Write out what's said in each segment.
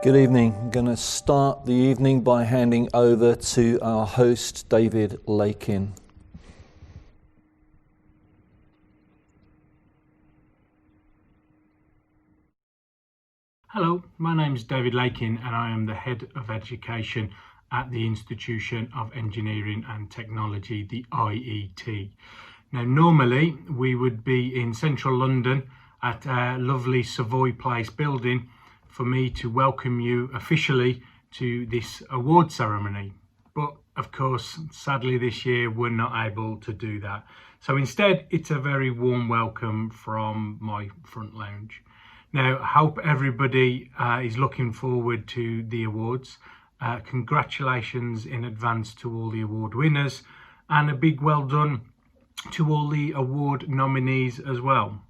Good evening. I'm going to start the evening by handing over to our host, David Lakin. Hello, my name is David Lakin and I am the Head of Education at the Institution of Engineering and Technology, the IET. Now, normally we would be in central London at a lovely Savoy Place building for me to welcome you officially to this award ceremony. But of course, sadly this year we're not able to do that. So instead, it's a very warm welcome from my front lounge. Now, I hope everybody is looking forward to the awards. Congratulations in advance to all the award winners, and a big well done to all the award nominees as well.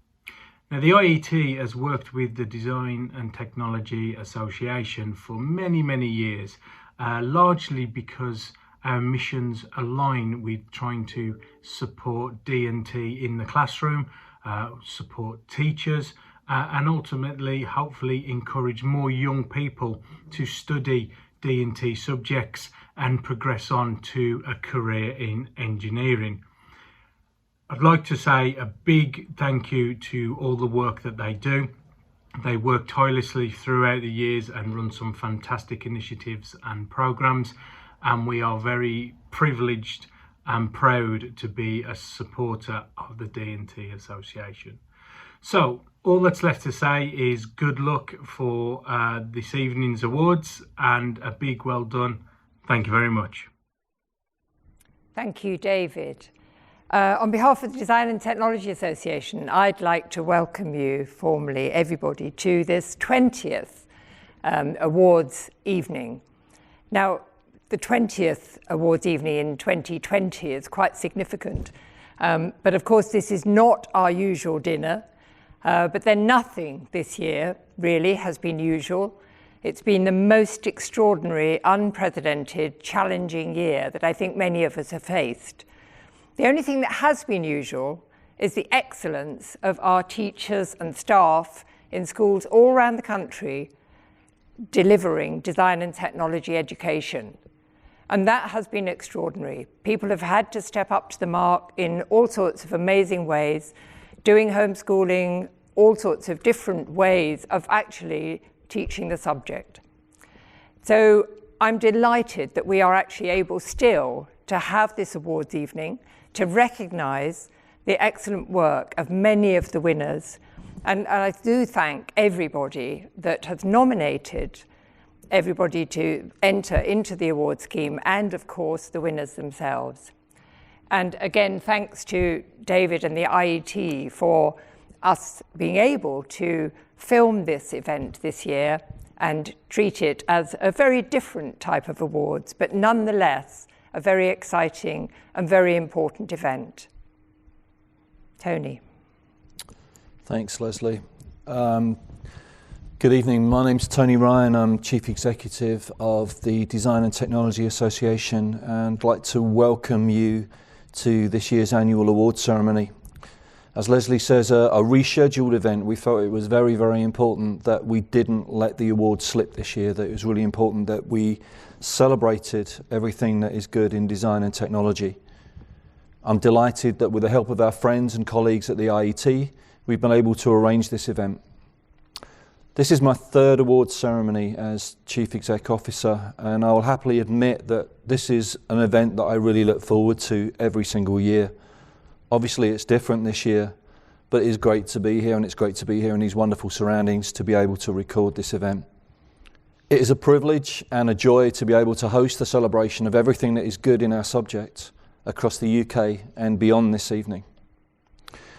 Now, the IET has worked with the Design and Technology Association for many years, largely because our missions align with trying to support D&T in the classroom, support teachers, and ultimately, hopefully, encourage more young people to study D&T subjects and progress on to a career in engineering. I'd like to say a big thank you to all the work that they do. They work tirelessly throughout the years and run some fantastic initiatives and programs, and we are very privileged and proud to be a supporter of the D&T Association. So all that's left to say is good luck for this evening's awards and a big well done. Thank you very much. Thank you, David. On behalf of the Design and Technology Association, I'd like to welcome you formally, everybody, to this 20th awards evening. Now, the 20th awards evening in 2020 is quite significant. But of course, this is not our usual dinner. But then nothing this year really has been usual. It's been the most extraordinary, unprecedented, challenging year that I think many of us have faced. The only thing that has been usual is the excellence of our teachers and staff in schools all around the country delivering design and technology education. And that has been extraordinary. People have had to step up to the mark in all sorts of amazing ways, doing homeschooling, all sorts of different ways of actually teaching the subject. So I'm delighted that we are actually able still to have this awards evening to recognise the excellent work of many of the winners. And I do thank everybody that has nominated everybody to enter into the award scheme, and of course the winners themselves. And again, thanks to David and the IET for us being able to film this event this year and treat it as a very different type of awards, but nonetheless, a very exciting and very important event. Tony. Thanks, Lesley. Good evening. My name's Tony Ryan. I'm Chief Executive of the Design and Technology Association, and I'd like to welcome you to this year's annual award ceremony. As Lesley says, a rescheduled event. We felt it was very important that we didn't let the awards slip this year, that it was really important that we celebrated everything that is good in design and technology. I'm delighted that with the help of our friends and colleagues at the IET, we've been able to arrange this event. This is my third awards ceremony as Chief Exec Officer, and I'll happily admit that this is an event that I really look forward to every single year. Obviously it's different this year, but it is great to be here, and it's great to be here in these wonderful surroundings to be able to record this event. It is a privilege and a joy to be able to host the celebration of everything that is good in our subject across the UK and beyond this evening.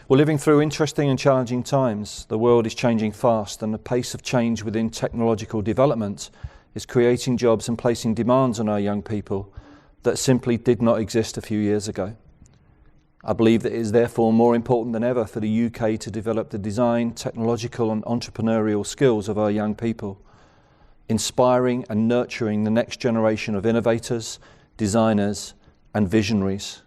We're living through interesting and challenging times. The world is changing fast, and the pace of change within technological development is creating jobs and placing demands on our young people that simply did not exist a few years ago. I believe that it is therefore more important than ever for the UK to develop the design, technological and entrepreneurial skills of our young people, inspiring and nurturing the next generation of innovators, designers and visionaries.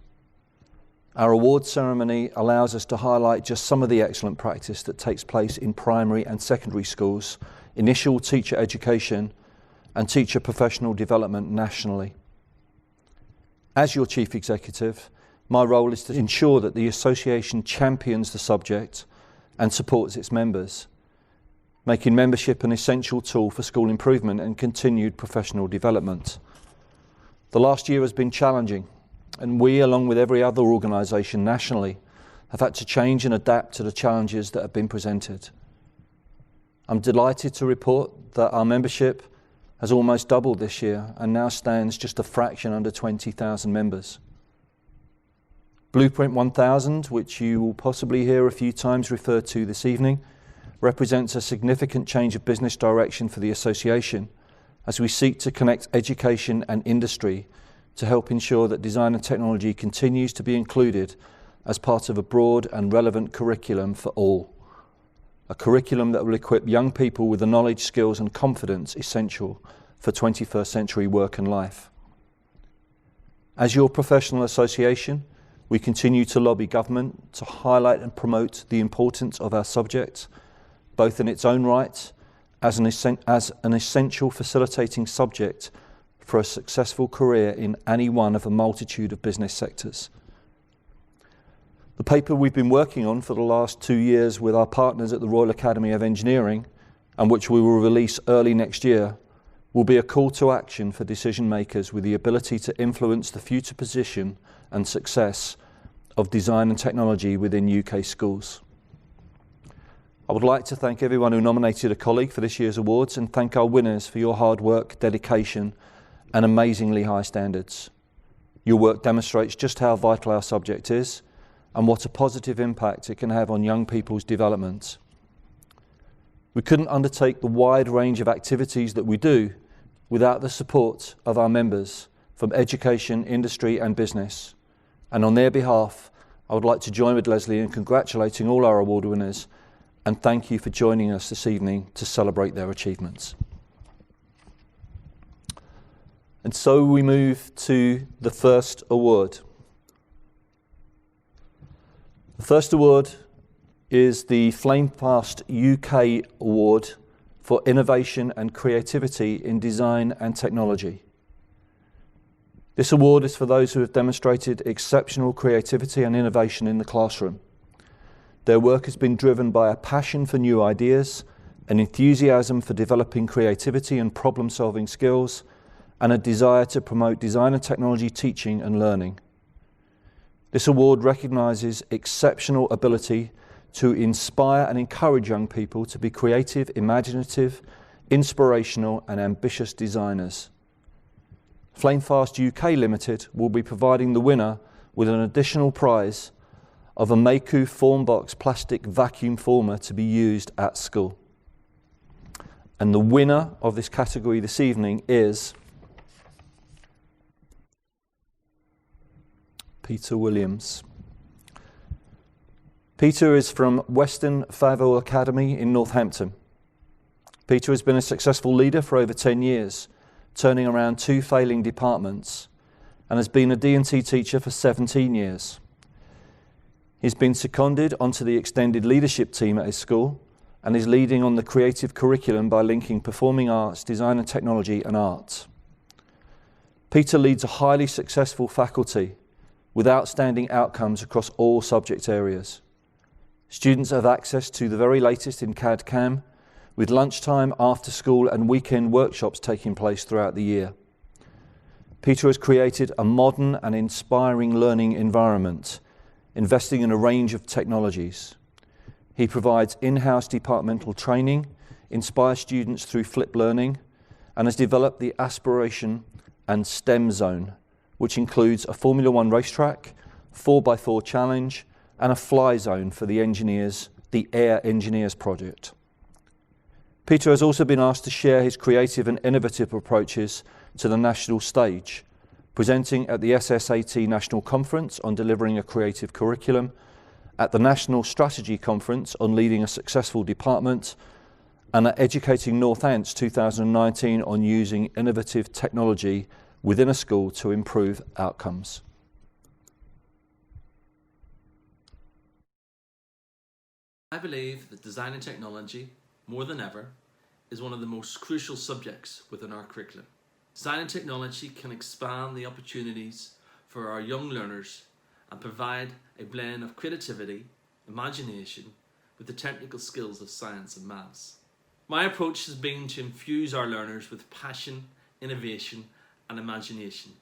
Our awards ceremony allows us to highlight just some of the excellent practice that takes place in primary and secondary schools initial teacher education and teacher professional development nationally. As your Chief Executive, my role is to ensure that the Association champions the subject and supports its members, making membership an essential tool for school improvement and continued professional development. The last year has been challenging, and we, along with every other organisation nationally, have had to change and adapt to the challenges that have been presented. I'm delighted to report that our membership has almost doubled this year and now stands just a fraction under 20,000 members. Blueprint 1000, which you will possibly hear a few times referred to this evening, represents a significant change of business direction for the association as we seek to connect education and industry to help ensure that design and technology continues to be included as part of a broad and relevant curriculum for all. A curriculum that will equip young people with the knowledge, skills and confidence essential for 21st century work and life. As your professional association, we continue to lobby government to highlight and promote the importance of our subject, both in its own right as an essential facilitating subject for a successful career in any one of a multitude of business sectors. The paper we've been working on for the last 2 years with our partners at the Royal Academy of Engineering, and which we will release early next year, will be a call to action for decision makers with the ability to influence the future position and success of design and technology within UK schools. I would like to thank everyone who nominated a colleague for this year's awards and thank our winners for your hard work, dedication and amazingly high standards. Your work demonstrates just how vital our subject is and what a positive impact it can have on young people's development. We couldn't undertake the wide range of activities that we do without the support of our members from education, industry and business. And on their behalf, I would like to join with Lesley in congratulating all our award winners and thank you for joining us this evening to celebrate their achievements. And so we move to the first award. The first award is the Flamefast UK Award for Innovation and Creativity in Design and Technology. This award is for those who have demonstrated exceptional creativity and innovation in the classroom. Their work has been driven by a passion for new ideas, an enthusiasm for developing creativity and problem-solving skills, and a desire to promote design and technology teaching and learning. This award recognises exceptional ability to inspire and encourage young people to be creative, imaginative, inspirational and ambitious designers. Flamefast UK Limited will be providing the winner with an additional prize of a Meiku Formbox plastic vacuum former to be used at school. And the winner of this category this evening is Peter Williams. Peter is from Western Favell Academy in Northampton. Peter has been a successful leader for over 10 years, turning around 2 failing departments, and has been a D&T teacher for 17 years. He's been seconded onto the extended leadership team at his school and is leading on the creative curriculum by linking performing arts, design and technology and art. Peter leads a highly successful faculty with outstanding outcomes across all subject areas. Students have access to the very latest in CAD/CAM, with lunchtime, after school and weekend workshops taking place throughout the year. Peter has created a modern and inspiring learning environment, investing in a range of technologies. He provides in-house departmental training, inspires students through flipped learning, and has developed the Aspiration and STEM Zone, which includes a Formula 1 racetrack, 4x4 challenge, and a fly zone for the engineers, the Air Engineers project. Peter has also been asked to share his creative and innovative approaches to the national stage, presenting at the SSAT National Conference on delivering a creative curriculum, at the National Strategy Conference on leading a successful department, and at Educating Northants 2019 on using innovative technology within a school to improve outcomes. I believe that design and technology, more than ever, is one of the most crucial subjects within our curriculum. Design and technology can expand the opportunities for our young learners and provide a blend of creativity, imagination, with the technical skills of science and maths. My approach has been to infuse our learners with passion, innovation and imagination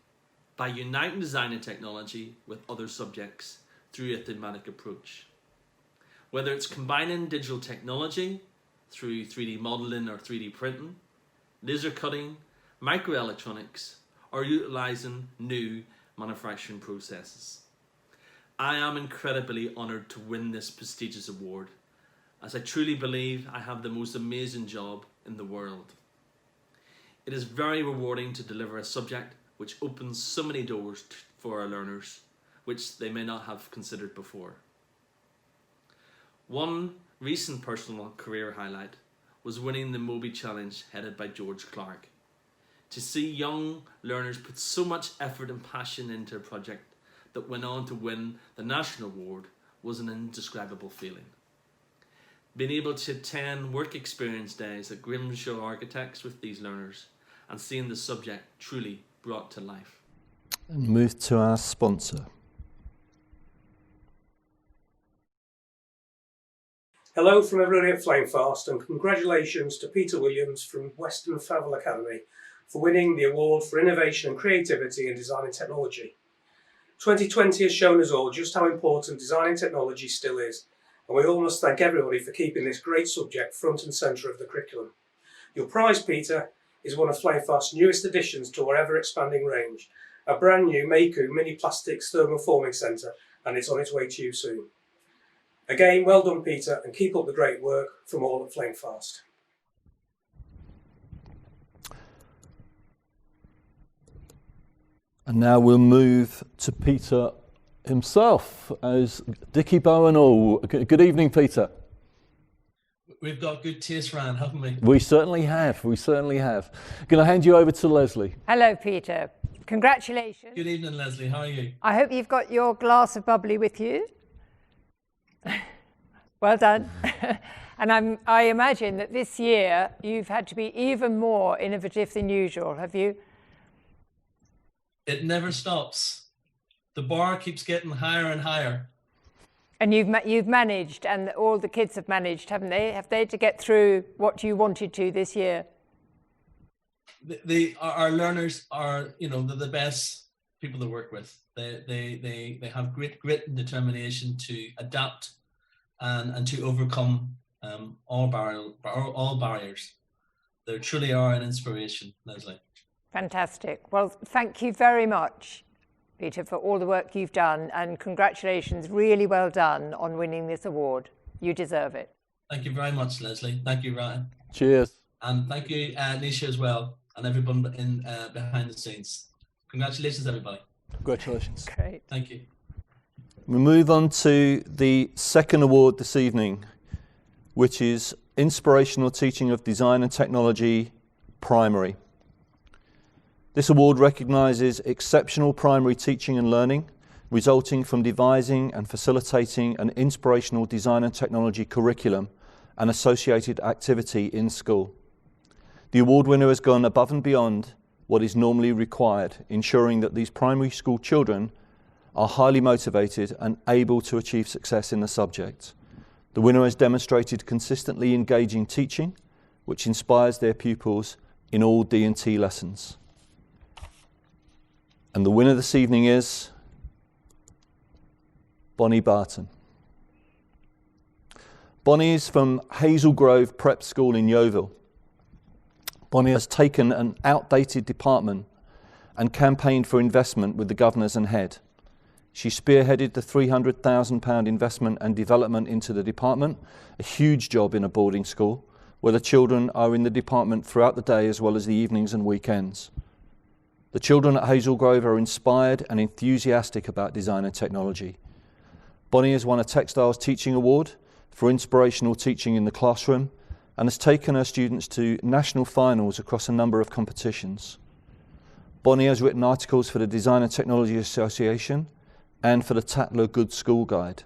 by uniting design and technology with other subjects through a thematic approach. Whether it's combining digital technology through 3D modelling or 3D printing, laser cutting, microelectronics, or utilising new manufacturing processes. I am incredibly honoured to win this prestigious award, as I truly believe I have the most amazing job in the world. It is very rewarding to deliver a subject which opens so many doors for our learners, which they may not have considered before. One recent personal career highlight was winning the Moby Challenge headed by George Clark. To see young learners put so much effort and passion into a project that went on to win the national award was an indescribable feeling. Being able to attend work experience days at Grimshaw Architects with these learners and seeing the subject truly brought to life. And move to our sponsor. Hello from everybody at Flamefast, and congratulations to Peter Williams from Western Favell Academy for winning the award for innovation and creativity in design and technology. 2020 has shown us all just how important design and technology still is, and we all must thank everybody for keeping this great subject front and centre of the curriculum. Your prize, Peter, is one of Flamefast's newest additions to our ever-expanding range, a brand new Meiku Mini Plastics Thermoforming Centre, and it's on its way to you soon. Again, well done, Peter, and keep up the great work from all at Flamefast. And now we'll move to Peter himself as Dickie Bowen all. Good evening, Peter. We've got good taste, Ryan, haven't we? We certainly have, we certainly have. Going to hand you over to Lesley. Hello, Peter. Congratulations. Good evening, Lesley. How are you? I hope you've got your glass of bubbly with you. Well done. And I imagine that this year you've had to be even more innovative than usual, have you? It never stops. The bar keeps getting higher and higher. And you've managed, and all the kids have managed, haven't they? Have they to get through what you wanted to this year? Our learners are, they're the best people to work with. They have great grit and determination to adapt and to overcome all barriers. They truly are an inspiration, Lesley. Fantastic. Well, thank you very much, Peter, for all the work you've done, and congratulations, really well done on winning this award. You deserve it. Thank you very much, Lesley. Thank you, Ryan. Cheers. And thank you, Nisha, as well, and everyone behind the scenes. Congratulations, everybody. Congratulations. Great. Thank you. We move on to the second award this evening, which is Inspirational Teaching of Design and Technology Primary. This award recognises exceptional primary teaching and learning resulting from devising and facilitating an inspirational design and technology curriculum and associated activity in school. The award winner has gone above and beyond what is normally required, ensuring that these primary school children are highly motivated and able to achieve success in the subject. The winner has demonstrated consistently engaging teaching, which inspires their pupils in all D&T lessons. And the winner this evening is Bonnie Barton. Bonnie is from Hazel Grove Prep School in Yeovil. Bonnie has taken an outdated department and campaigned for investment with the governors and head. She spearheaded the £300,000 investment and development into the department, a huge job in a boarding school, where the children are in the department throughout the day as well as the evenings and weekends. The children at Hazel Grove are inspired and enthusiastic about design and technology. Bonnie has won a Textiles Teaching Award for inspirational teaching in the classroom and has taken her students to national finals across a number of competitions. Bonnie has written articles for the Design and Technology Association and for the Tatler Good School Guide.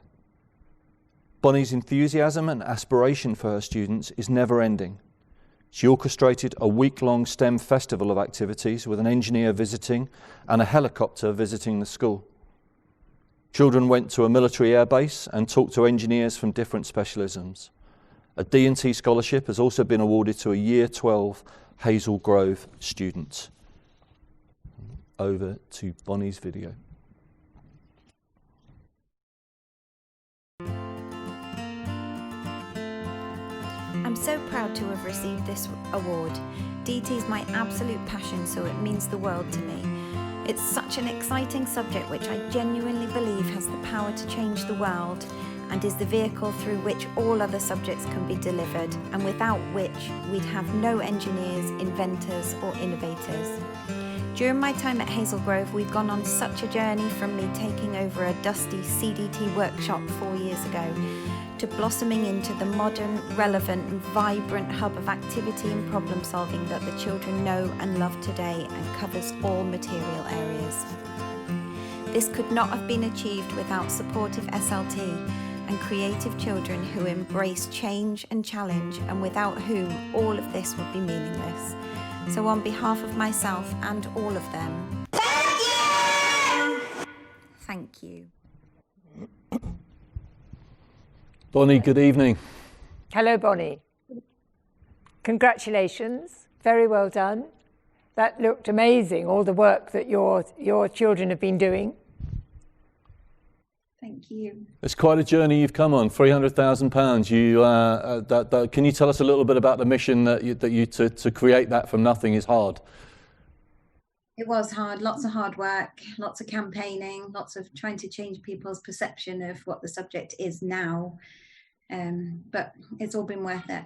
Bonnie's enthusiasm and aspiration for her students is never ending. She orchestrated a week-long STEM festival of activities with an engineer visiting and a helicopter visiting the school. Children went to a military airbase and talked to engineers from different specialisms. A D&T scholarship has also been awarded to a Year 12 Hazel Grove student. Over to Bonnie's video. I'm so proud to have received this award. D&T is my absolute passion, so it means the world to me. It's such an exciting subject which I genuinely believe has the power to change the world and is the vehicle through which all other subjects can be delivered, and without which we'd have no engineers, inventors or innovators. During my time at Hazel Grove, we've gone on such a journey from me taking over a dusty CDT workshop 4 years ago to blossoming into the modern, relevant and vibrant hub of activity and problem solving that the children know and love today and covers all material areas. This could not have been achieved without supportive SLT and creative children who embrace change and challenge, and without whom all of this would be meaningless. So on behalf of myself and all of them, thank you. Bonnie, good evening. Hello, Bonnie. Congratulations. Very well done. That looked amazing, all the work that your children have been doing. Thank you. It's quite a journey you've come on, £300,000. Can you tell us a little bit about the mission to create that from nothing is hard? It was hard, lots of hard work, lots of campaigning, lots of trying to change people's perception of what the subject is now. But it's all been worth it.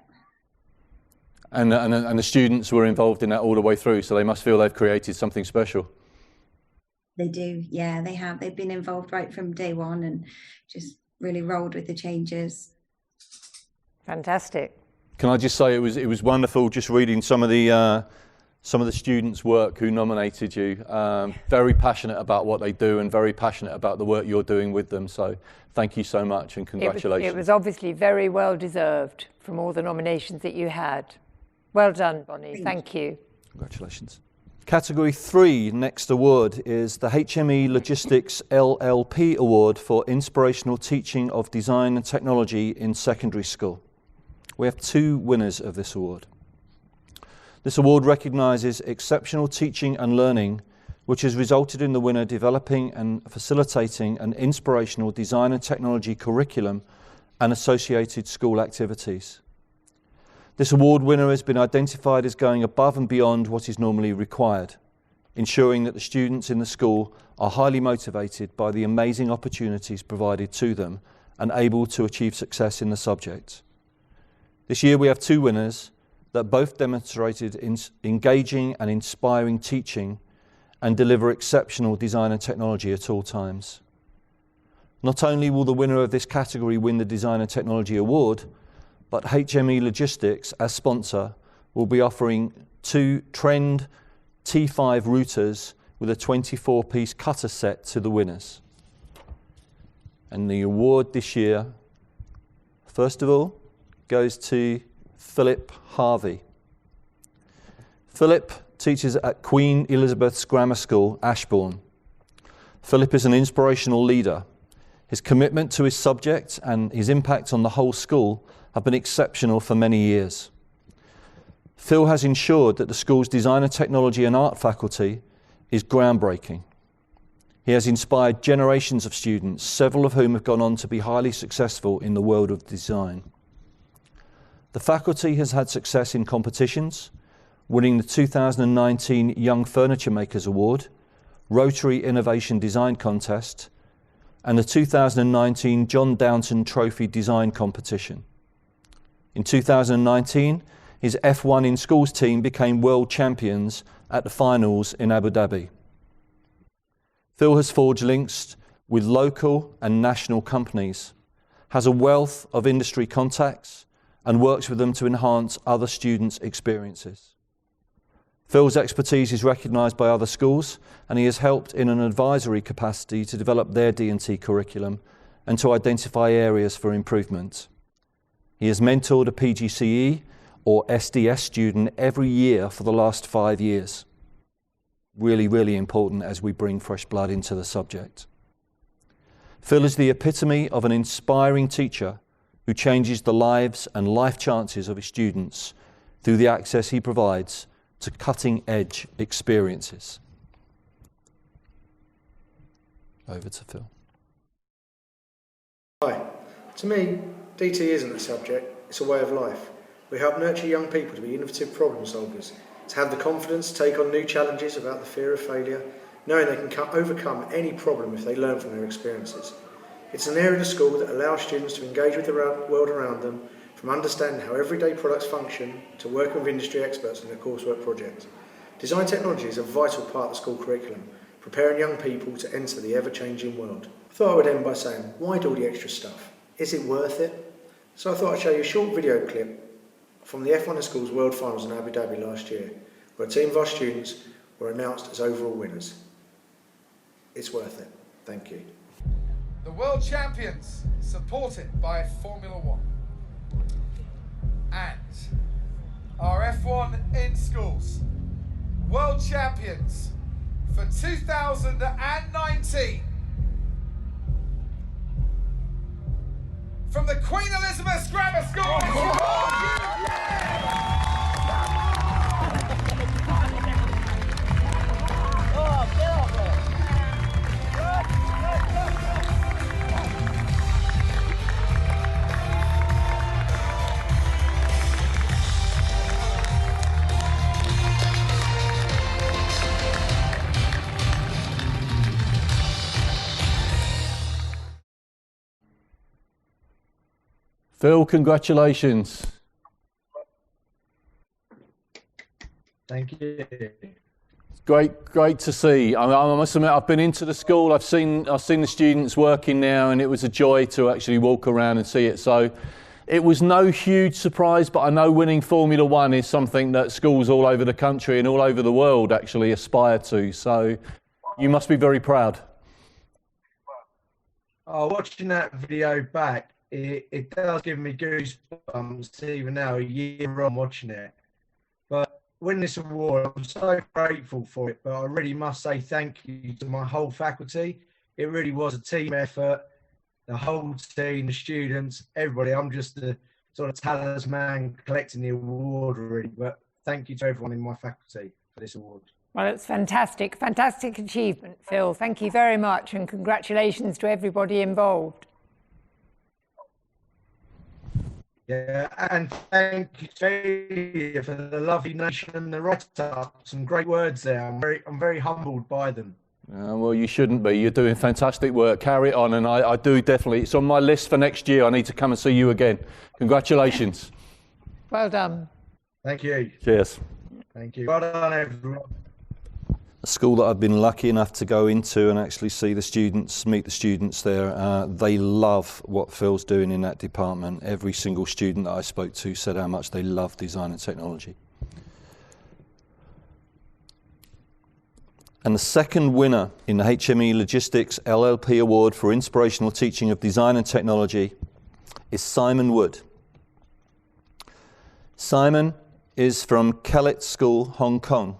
And the students were involved in that all the way through, so they must feel they've created something special. They do, yeah, they have. They've been involved right from day one and just really rolled with the changes. Fantastic. Can I just say it was wonderful just reading some of the students' work who nominated you. Very passionate about what they do and very passionate about the work you're doing with them. So thank you so much and congratulations. It was obviously very well deserved from all the nominations that you had. Well done, Bonnie. Thank you. Congratulations. Category 3, next award, is the HME Logistics LLP Award for Inspirational Teaching of Design and Technology in Secondary School. We have 2 winners of this award. This award recognises exceptional teaching and learning, which has resulted in the winner developing and facilitating an inspirational design and technology curriculum and associated school activities. This award winner has been identified as going above and beyond what is normally required, ensuring that the students in the school are highly motivated by the amazing opportunities provided to them and able to achieve success in the subject. This year we have 2 winners that both demonstrated engaging and inspiring teaching and deliver exceptional design and technology at all times. Not only will the winner of this category win the Design and Technology Award, but HME Logistics, as sponsor, will be offering 2 Trend T5 routers with a 24-piece cutter set to the winners. And the award this year, first of all, goes to Philip Harvey. Philip teaches at Queen Elizabeth's Grammar School, Ashbourne. Philip is an inspirational leader. His commitment to his subject and his impact on the whole school have been exceptional for many years. Phil has ensured that the school's Design and Technology and Art faculty is groundbreaking. He has inspired generations of students, several of whom have gone on to be highly successful in the world of design. The faculty has had success in competitions, winning the 2019 Young Furniture Makers Award, Rotary Innovation Design Contest, and the 2019 John Downton Trophy Design Competition. In 2019, his F1 in Schools team became world champions at the finals in Abu Dhabi. Phil has forged links with local and national companies, has a wealth of industry contacts, and works with them to enhance other students' experiences. Phil's expertise is recognised by other schools, and he has helped in an advisory capacity to develop their D&T curriculum and to identify areas for improvement. He has mentored a PGCE or SDS student every year for the last 5 years. Really, really important as we bring fresh blood into the subject. Phil is the epitome of an inspiring teacher who changes the lives and life chances of his students through the access he provides to cutting-edge experiences. Over to Phil. Hi. To me, DT isn't a subject, it's a way of life. We help nurture young people to be innovative problem solvers, to have the confidence to take on new challenges without the fear of failure, knowing they can overcome any problem if they learn from their experiences. It's an area of school that allows students to engage with the world around them, from understanding how everyday products function to working with industry experts in their coursework projects. Design technology is a vital part of the school curriculum, preparing young people to enter the ever-changing world. I thought I would end by saying, why do all the extra stuff? Is it worth it? So I thought I'd show you a short video clip from the F1 in Schools World Finals in Abu Dhabi last year, where a team of our students were announced as overall winners. It's worth it. Thank you. The World Champions, supported by Formula One. And our F1 in Schools World Champions for 2019. From the Queen Elizabeth Grammar School. Phil, congratulations. Thank you. Great to see. I must admit, I've been into the school. I've seen the students working now, and it was a joy to actually walk around and see it. So, it was no huge surprise, but I know winning Formula One is something that schools all over the country and all over the world actually aspire to. So, you must be very proud. Oh, watching that video back, it does give me goosebumps even now, a year on watching it. But winning this award, I'm so grateful for it, but I really must say thank you to my whole faculty. It really was a team effort, the whole team, the students, everybody. I'm just the sort of talisman collecting the award really, but thank you to everyone in my faculty for this award. Well, it's fantastic achievement, Phil. Thank you very much, and congratulations to everybody involved. Yeah, and thank you to for the lovely nation and the write-up. Some great words there. I'm very humbled by them. Well, you shouldn't be. You're doing fantastic work. Carry it on, and I do definitely. It's on my list for next year. I need to come and see you again. Congratulations. Well done. Thank you. Cheers. Thank you. Well done, everyone. A school that I've been lucky enough to go into and actually see the students, meet the students there. They love what Phil's doing in that department. Every single student that I spoke to said how much they love design and technology. And the second winner in the HME Logistics LLP Award for Inspirational Teaching of Design and Technology is Simon Wood. Simon is from Kellett School, Hong Kong.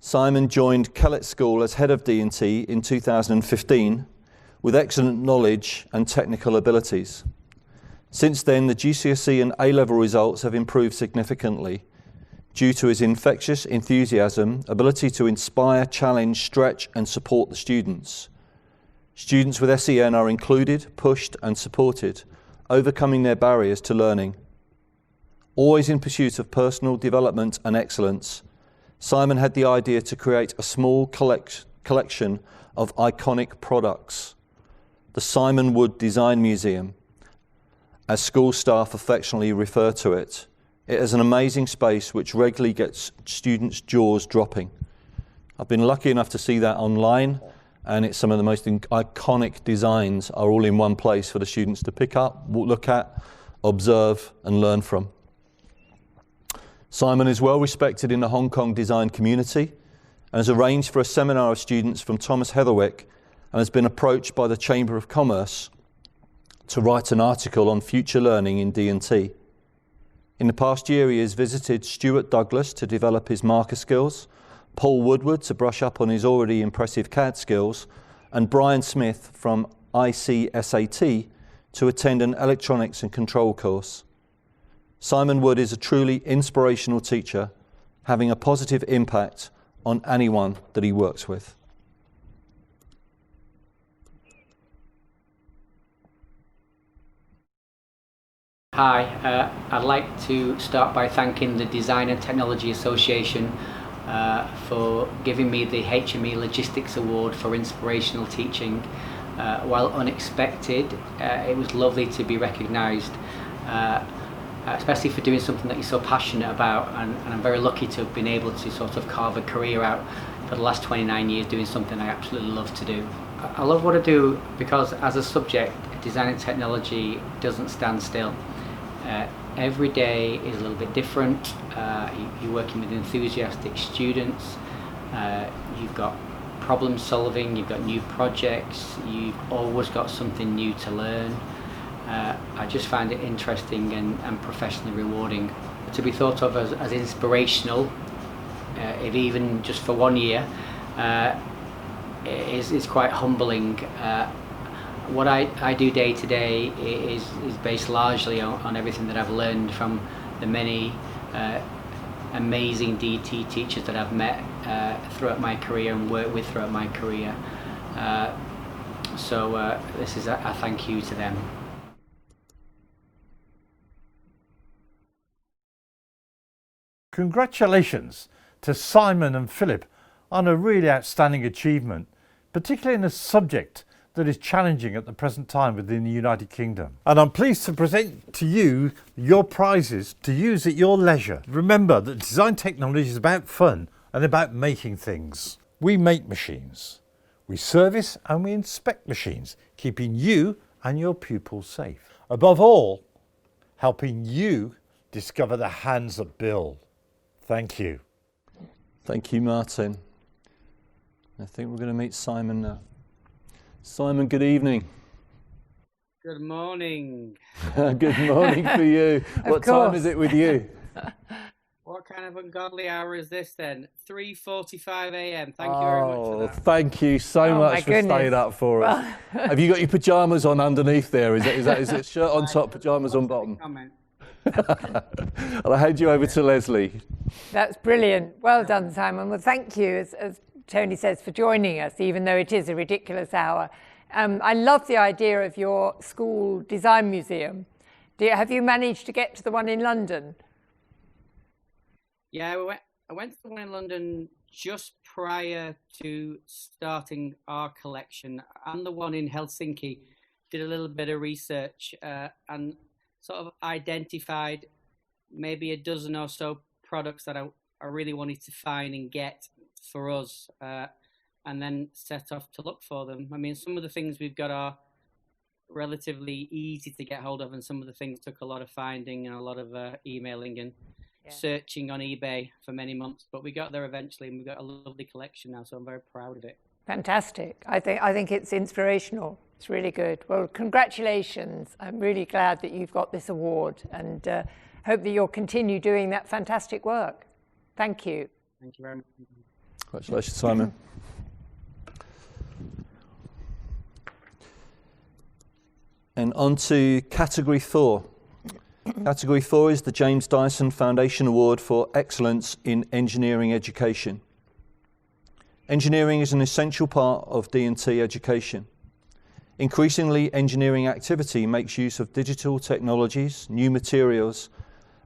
Simon joined Kellett School as head of D&T in 2015 with excellent knowledge and technical abilities. Since then, the GCSE and A-level results have improved significantly due to his infectious enthusiasm, ability to inspire, challenge, stretch and support the students. Students with SEN are included, pushed and supported, overcoming their barriers to learning. Always in pursuit of personal development and excellence, Simon had the idea to create a small collection of iconic products, the Simon Wood Design Museum, as school staff affectionately refer to it. It is an amazing space which regularly gets students' jaws dropping. I've been lucky enough to see that online, and it's some of the most iconic designs are all in one place for the students to pick up, look at, observe and learn from. Simon is well respected in the Hong Kong design community and has arranged for a seminar of students from Thomas Heatherwick and has been approached by the Chamber of Commerce to write an article on future learning in D&T. In the past year, he has visited Stuart Douglas to develop his marker skills, Paul Woodward to brush up on his already impressive CAD skills, and Brian Smith from ICSAT to attend an electronics and control course. Simon Wood is a truly inspirational teacher, having a positive impact on anyone that he works with. Hi, I'd like to start by thanking the Design and Technology Association for giving me the HME Logistics Award for inspirational teaching. While unexpected, it was lovely to be recognised, especially for doing something that you're so passionate about, and I'm very lucky to have been able to sort of carve a career out for the last 29 years doing something I absolutely love to do. I love what I do because as a subject, design and technology doesn't stand still. Every day is a little bit different. You're working with enthusiastic students, you've got problem solving, you've got new projects, you've always got something new to learn. I just find it interesting and professionally rewarding. To be thought of as inspirational, if even just for 1 year, is quite humbling. What I do day to day is based largely on everything that I've learned from the many amazing D&T teachers that I've met throughout my career and worked with throughout my career. So this is a thank you to them. Congratulations to Simon and Philip on a really outstanding achievement, particularly in a subject that is challenging at the present time within the United Kingdom. And I'm pleased to present to you your prizes to use at your leisure. Remember that design technology is about fun and about making things. We make machines, we service and we inspect machines, keeping you and your pupils safe. Above all, helping you discover the hands that build. Thank you. Thank you, Martin. I think we're going to meet Simon now. Simon, good evening. Good morning. Good morning for you. What time is it with you? What kind of ungodly hour is this then? 3:45 a.m. Thank you very much for that. Thank you so much for staying up for us. Have you got your pyjamas on underneath there? Is it shirt on top, pyjamas on bottom? I'll hand you over to Lesley. That's brilliant. Well done, Simon. Well, thank you, as Tony says, for joining us, even though it is a ridiculous hour. I love the idea of your school design museum. Have you managed to get to the one in London? Yeah, I went to the one in London just prior to starting our collection, and the one in Helsinki. Did a little bit of research and sort of identified maybe a dozen or so products that I really wanted to find and get for us, and then set off to look for them. I mean, some of the things we've got are relatively easy to get hold of, and some of the things took a lot of finding and a lot of emailing and searching on eBay for many months, but we got there eventually, and we've got a lovely collection now, so I'm very proud of it. Fantastic. I think it's inspirational. It's really good. Well, congratulations. I'm really glad that you've got this award, and hope that you'll continue doing that fantastic work. Thank you. Thank you very much. Congratulations, Simon. And on to Category 4. Category 4 is the James Dyson Foundation Award for Excellence in Engineering Education. Engineering is an essential part of D&T education. Increasingly, engineering activity makes use of digital technologies, new materials,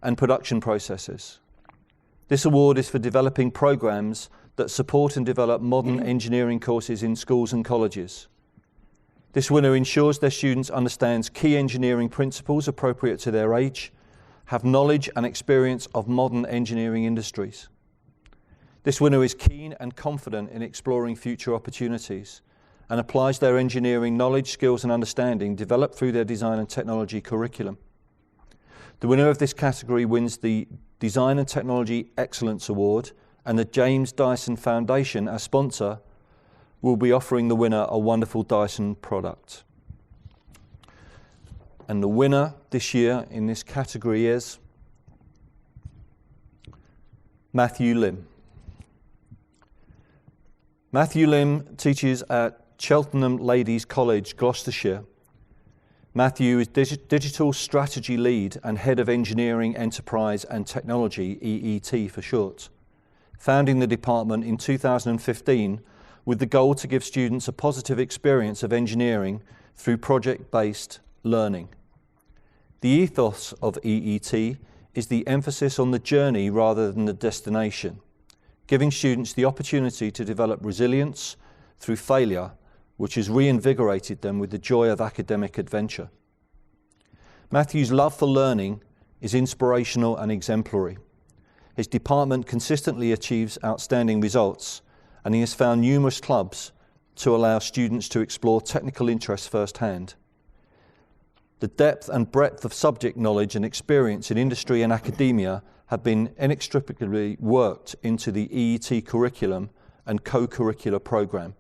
and production processes. This award is for developing programs that support and develop modern engineering courses in schools and colleges. This winner ensures their students understand key engineering principles appropriate to their age, have knowledge and experience of modern engineering industries. This winner is keen and confident in exploring future opportunities and applies their engineering knowledge, skills and understanding developed through their design and technology curriculum. The winner of this category wins the Design and Technology Excellence Award, and the James Dyson Foundation, as sponsor, will be offering the winner a wonderful Dyson product. And the winner this year in this category is Matthew Lim. Matthew Lim teaches at Cheltenham Ladies College, Gloucestershire. Matthew is Digital Strategy Lead and Head of Engineering, Enterprise and Technology, EET for short, founding the department in 2015 with the goal to give students a positive experience of engineering through project-based learning. The ethos of EET is the emphasis on the journey rather than the destination, giving students the opportunity to develop resilience through failure, which has reinvigorated them with the joy of academic adventure. Matthew's love for learning is inspirational and exemplary. His department consistently achieves outstanding results, and he has found numerous clubs to allow students to explore technical interests firsthand. The depth and breadth of subject knowledge and experience in industry and academia have been inextricably worked into the EET curriculum and co-curricular program.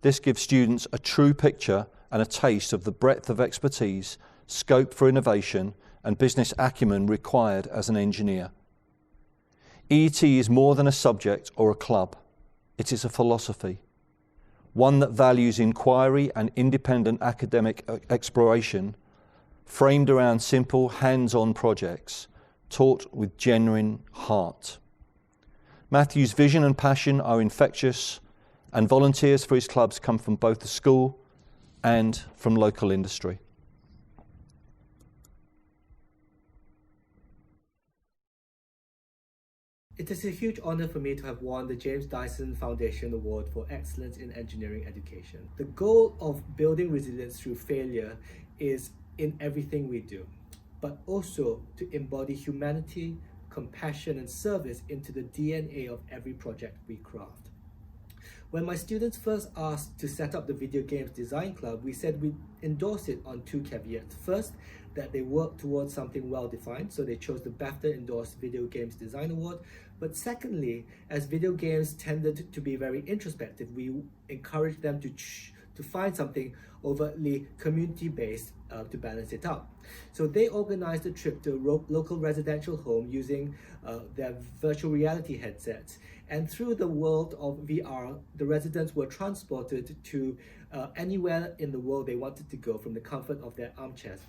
This gives students a true picture and a taste of the breadth of expertise, scope for innovation, and business acumen required as an engineer. EET is more than a subject or a club. It is a philosophy, one that values inquiry and independent academic exploration, framed around simple hands-on projects, taught with genuine heart. Matthew's vision and passion are infectious, and volunteers for his clubs come from both the school and from local industry. It is a huge honor for me to have won the James Dyson Foundation Award for Excellence in Engineering Education. The goal of building resilience through failure is in everything we do, but also to embody humanity, compassion, and service into the DNA of every project we craft. When my students first asked to set up the Video Games Design Club, we said we'd endorse it on two caveats. First, that they work towards something well-defined, so they chose the BAFTA-endorsed Video Games Design Award. But secondly, as video games tended to be very introspective, we encouraged them to find something overtly community-based to balance it up. So they organized a trip to a local residential home using their virtual reality headsets. And through the world of VR, the residents were transported to anywhere in the world they wanted to go from the comfort of their armchairs.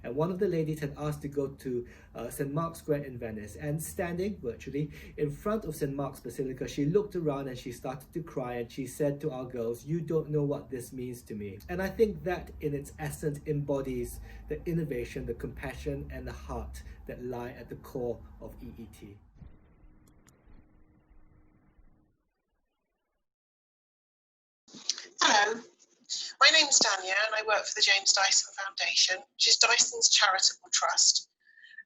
And one of the ladies had asked to go to St. Mark's Square in Venice, and standing virtually in front of St. Mark's Basilica, she looked around and she started to cry, and she said to our girls, "You don't know what this means to me." And I think that in its essence embodies the innovation, the compassion, and the heart that lie at the core of EET. Hello, my name's Dania and I work for the James Dyson Foundation, which is Dyson's charitable trust.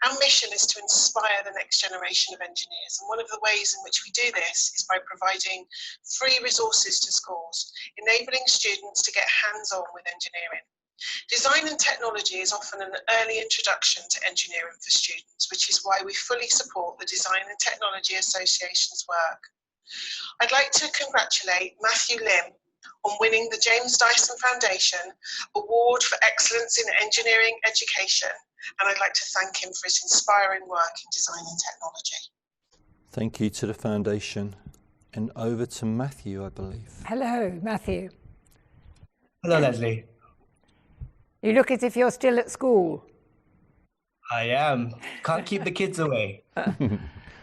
Our mission is to inspire the next generation of engineers, and one of the ways in which we do this is by providing free resources to schools, enabling students to get hands-on with engineering. Design and technology is often an early introduction to engineering for students, which is why we fully support the Design and Technology Association's work. I'd like to congratulate Matthew Lim on winning the James Dyson Foundation Award for Excellence in Engineering Education, and I'd like to thank him for his inspiring work in design and technology. Thank you to the Foundation. And over to Matthew, I believe. Hello, Matthew. Hello, Lesley. You look as if you're still at school. I am. Can't keep the kids away.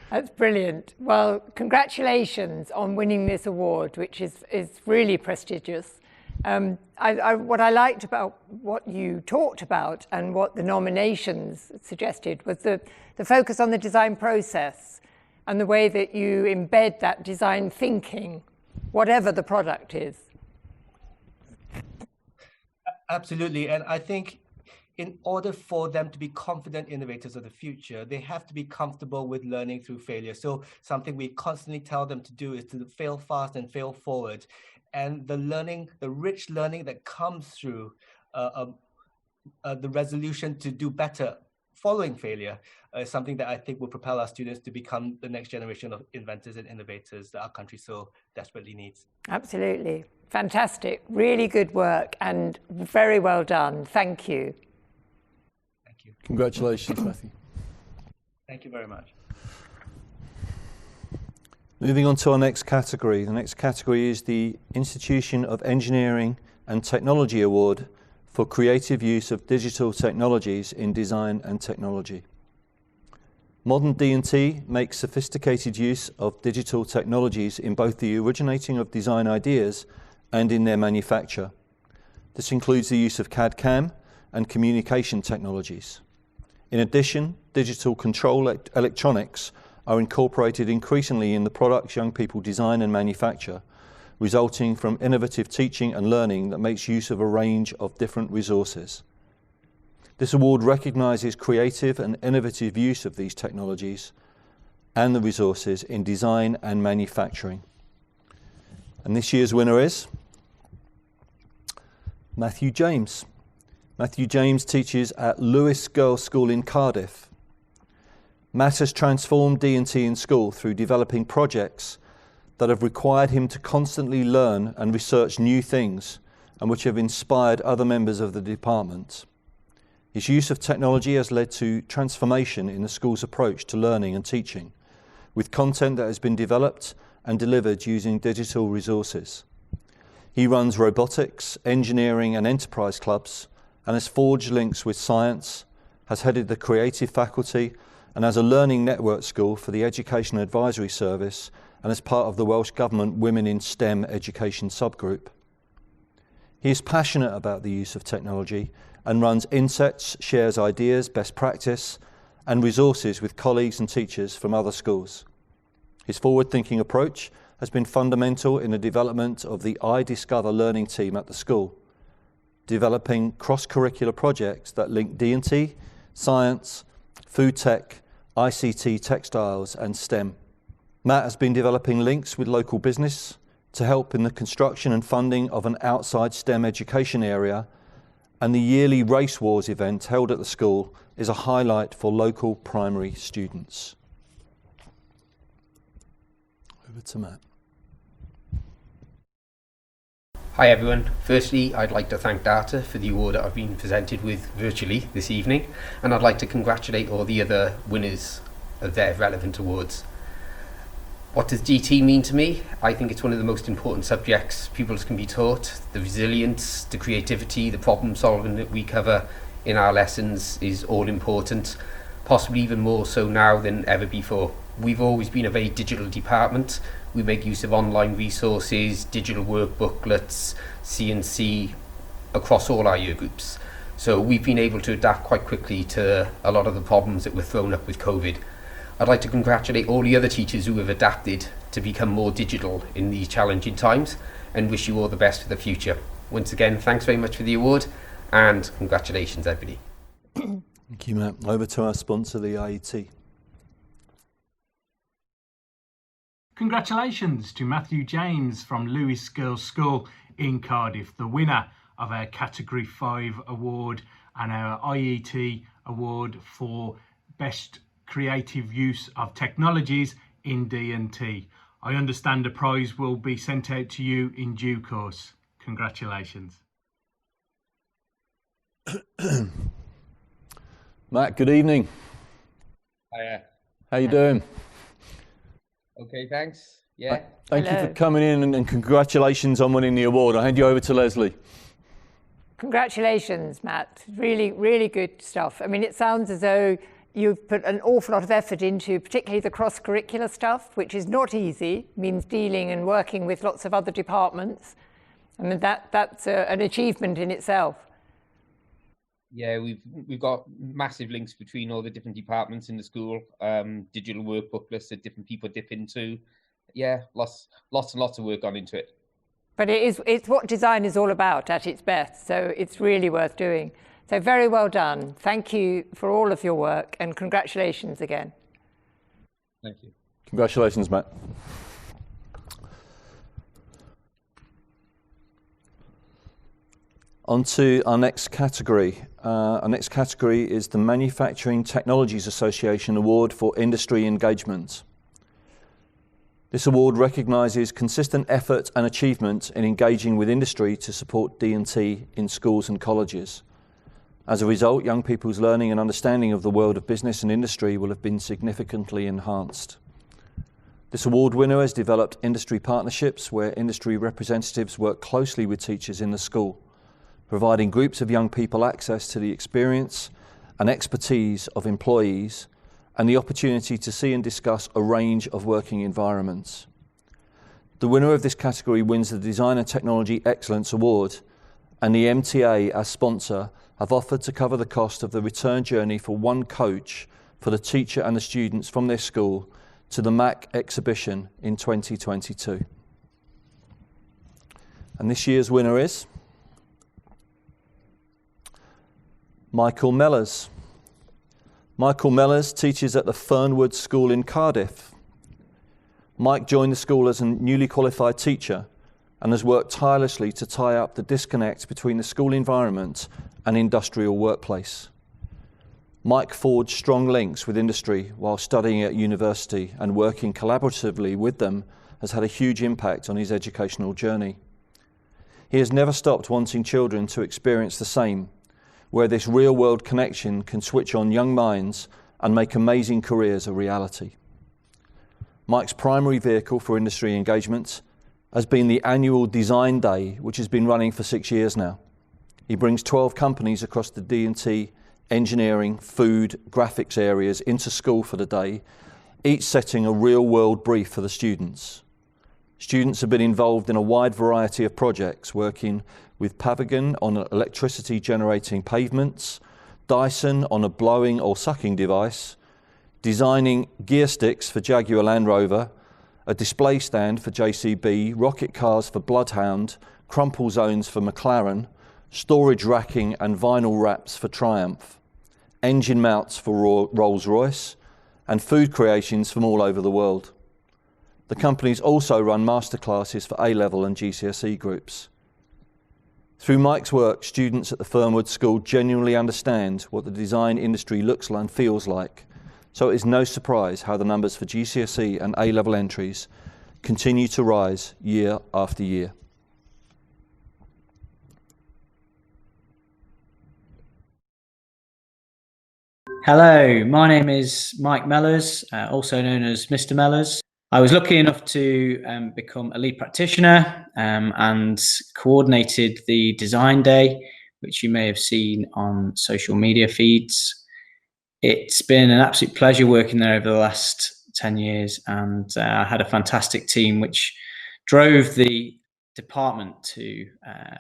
That's brilliant. Well, congratulations on winning this award, which is really prestigious. What I liked about what you talked about and what the nominations suggested was the focus on the design process and the way that you embed that design thinking, whatever the product is. Absolutely. And I think in order for them to be confident innovators of the future, they have to be comfortable with learning through failure. So something we constantly tell them to do is to fail fast and fail forward. And the learning, the rich learning that comes through the resolution to do better following failure is something that I think will propel our students to become the next generation of inventors and innovators that our country so desperately needs. Absolutely. Fantastic. Really good work and very well done. Thank you. Congratulations, Matthew. Thank you very much. Moving on to our next category. The next category is the Institution of Engineering and Technology Award for creative use of digital technologies in design and technology. Modern D&T makes sophisticated use of digital technologies in both the originating of design ideas and in their manufacture. This includes the use of CAD/CAM and communication technologies. In addition, digital control electronics are incorporated increasingly in the products young people design and manufacture, resulting from innovative teaching and learning that makes use of a range of different resources. This award recognises creative and innovative use of these technologies and the resources in design and manufacturing. And this year's winner is Matthew James. Matthew James teaches at Lewis Girls' School in Cardiff. Matt has transformed D&T in school through developing projects that have required him to constantly learn and research new things and which have inspired other members of the department. His use of technology has led to transformation in the school's approach to learning and teaching, with content that has been developed and delivered using digital resources. He runs robotics, engineering and enterprise clubs and has forged links with science, has headed the creative faculty and has a learning network school for the Education Advisory Service and is part of the Welsh Government Women in STEM Education subgroup. He is passionate about the use of technology and runs insets, shares ideas, best practice and resources with colleagues and teachers from other schools. His forward-thinking approach has been fundamental in the development of the I Discover learning team at the school, developing cross-curricular projects that link D&T, science, food tech, ICT, textiles and STEM. Matt has been developing links with local business to help in the construction and funding of an outside STEM education area, and the yearly Race Wars event held at the school is a highlight for local primary students. Over to Matt. Hi everyone. Firstly, I'd like to thank Data for the award that I've been presented with virtually this evening, and I'd like to congratulate all the other winners of their relevant awards. What does DT mean to me? I think it's one of the most important subjects pupils can be taught. The resilience, the creativity, the problem solving that we cover in our lessons is all important, possibly even more so now than ever before. We've always been a very digital department. We make use of online resources, digital work booklets, C&C across all our year groups. So we've been able to adapt quite quickly to a lot of the problems that were thrown up with COVID. I'd like to congratulate all the other teachers who have adapted to become more digital in these challenging times and wish you all the best for the future. Once again, thanks very much for the award and congratulations everybody. Thank you, Matt. Over to our sponsor, the IET. Congratulations to Matthew James from Lewis Girls' School in Cardiff, the winner of our Category 5 award and our IET award for Best Creative Use of Technologies in D&T. I understand the prize will be sent out to you in due course. Congratulations. Matt, good evening. Hiya. How you doing? Okay, thanks. Yeah. Thank you for coming in and congratulations on winning the award. I'll hand you over to Lesley. Congratulations, Matt. Really, really good stuff. I mean, it sounds as though you've put an awful lot of effort into particularly the cross-curricular stuff, which is not easy, means dealing and working with lots of other departments. I mean, that's an achievement in itself. Yeah, we've got massive links between all the different departments in the school, digital work booklets that different people dip into. Yeah, lots and lots of work gone into it. But it's what design is all about at its best, so it's really worth doing. So very well done. Thank you for all of your work and congratulations again. Thank you. Congratulations, Matt. On to our next category. Our next category is the Manufacturing Technologies Association Award for Industry Engagement. This award recognises consistent effort and achievement in engaging with industry to support D&T in schools and colleges. As a result, young people's learning and understanding of the world of business and industry will have been significantly enhanced. This award winner has developed industry partnerships where industry representatives work closely with teachers in the school, providing groups of young people access to the experience and expertise of employees and the opportunity to see and discuss a range of working environments. The winner of this category wins the Design and Technology Excellence Award, and the MTA as sponsor have offered to cover the cost of the return journey for one coach for the teacher and the students from their school to the MAC exhibition in 2022. And this year's winner is Michael Mellors. Michael Mellors teaches at the Fernwood School in Cardiff. Mike joined the school as a newly qualified teacher and has worked tirelessly to tie up the disconnect between the school environment and industrial workplace. Mike forged strong links with industry while studying at university, and working collaboratively with them has had a huge impact on his educational journey. He has never stopped wanting children to experience the same, where this real-world connection can switch on young minds and make amazing careers a reality. Mike's primary vehicle for industry engagement has been the annual Design Day, which has been running for 6 years now. He brings 12 companies across the D&T engineering, food, graphics areas into school for the day, each setting a real-world brief for the students. Students have been involved in a wide variety of projects, working with Pavagon on electricity generating pavements, Dyson on a blowing or sucking device, designing gear sticks for Jaguar Land Rover, a display stand for JCB, rocket cars for Bloodhound, crumple zones for McLaren, storage racking and vinyl wraps for Triumph, engine mounts for Rolls-Royce, and food creations from all over the world. The companies also run masterclasses for A-level and GCSE groups. Through Mike's work, students at the Fernwood School genuinely understand what the design industry looks and feels like, so it is no surprise how the numbers for GCSE and A-level entries continue to rise year after year. Hello, my name is Mike Mellors, also known as Mr. Mellors. I was lucky enough to become a lead practitioner and coordinated the Design Day, which you may have seen on social media feeds. It's been an absolute pleasure working there over the last 10 years, and I had a fantastic team which drove the department to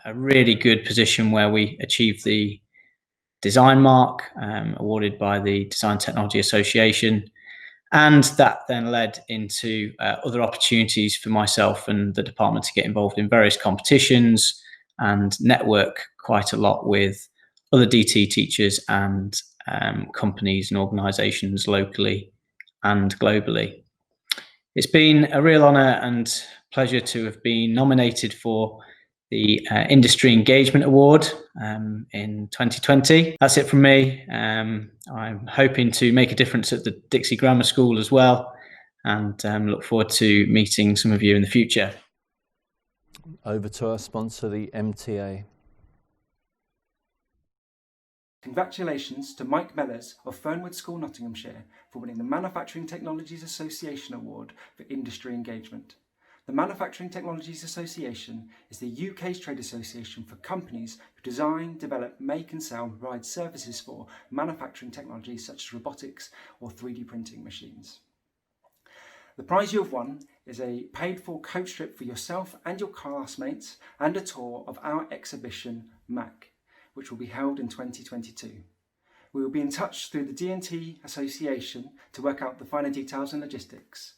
a really good position where we achieved the Design Mark awarded by the Design Technology Association, and that then led into other opportunities for myself and the department to get involved in various competitions and network quite a lot with other DT teachers and companies and organisations locally and globally. It's been a real honour and pleasure to have been nominated for the Industry Engagement Award in 2020. That's it from me. I'm hoping to make a difference at the Dixie Grammar School as well, and look forward to meeting some of you in the future. Over to our sponsor, the MTA. Congratulations to Mike Mellors of Fernwood School, Nottinghamshire, for winning the Manufacturing Technologies Association Award for Industry Engagement. The Manufacturing Technologies Association is the UK's trade association for companies who design, develop, make and sell and provide services for manufacturing technologies such as robotics or 3D printing machines. The prize you have won is a paid-for coach trip for yourself and your classmates and a tour of our exhibition MAC, which will be held in 2022. We will be in touch through the D&T Association to work out the finer details and logistics.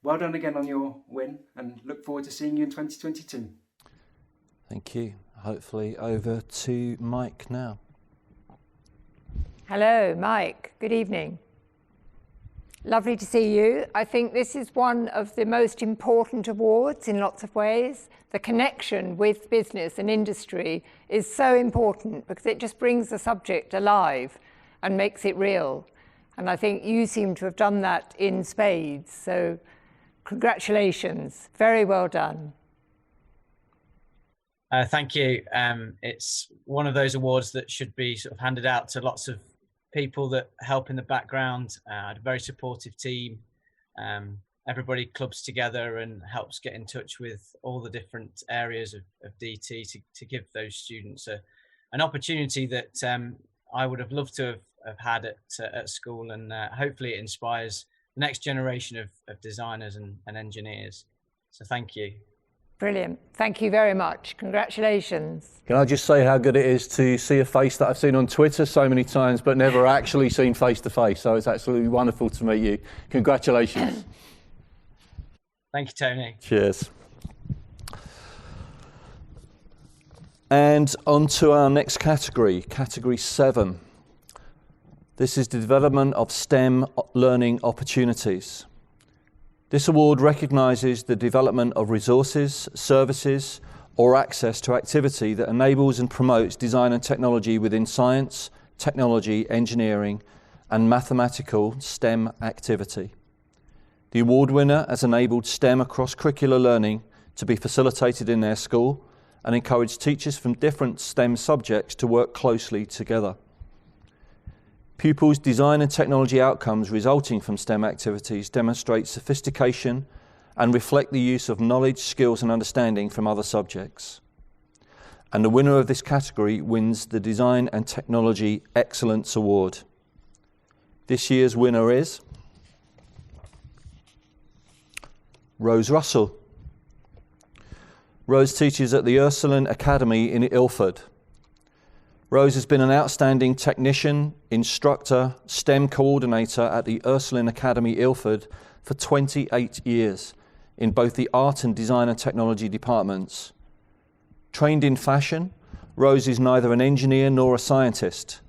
Well done again on your win, and look forward to seeing you in 2022. Thank you. Hopefully over to Mike now. Hello, Mike. Good evening. Lovely to see you. I think this is one of the most important awards in lots of ways. The connection with business and industry is so important because it just brings the subject alive and makes it real. And I think you seem to have done that in spades. So congratulations. Very well done. Thank you. It's one of those awards that should be sort of handed out to lots of people that help in the background. I had a very supportive team, and everybody clubs together and helps get in touch with all the different areas of DT to give those students an opportunity that I would have loved to have had at school, and hopefully it inspires the next generation of designers and engineers. So thank you. Brilliant. Thank you very much. Congratulations. Can I just say how good it is to see a face that I've seen on Twitter so many times but never actually seen face to face. So it's absolutely wonderful to meet you. Congratulations. Thank you, Tony. Cheers. And on to our next category, category 7. This is the development of STEM learning opportunities. This award recognises the development of resources, services, or access to activity that enables and promotes design and technology within science, technology, engineering, and mathematical STEM activity. The award winner has enabled STEM across curricular learning to be facilitated in their school and encouraged teachers from different STEM subjects to work closely together. Pupils' design and technology outcomes resulting from STEM activities demonstrate sophistication and reflect the use of knowledge, skills and understanding from other subjects. And the winner of this category wins the Design and Technology Excellence Award. This year's winner is Rose Russell. Rose teaches at the Ursuline Academy in Ilford. Rose has been an outstanding technician, instructor, STEM coordinator at the Ursuline Academy Ilford for 28 years in both the art and design and technology departments. Trained in fashion, Rose is neither an engineer nor a scientist,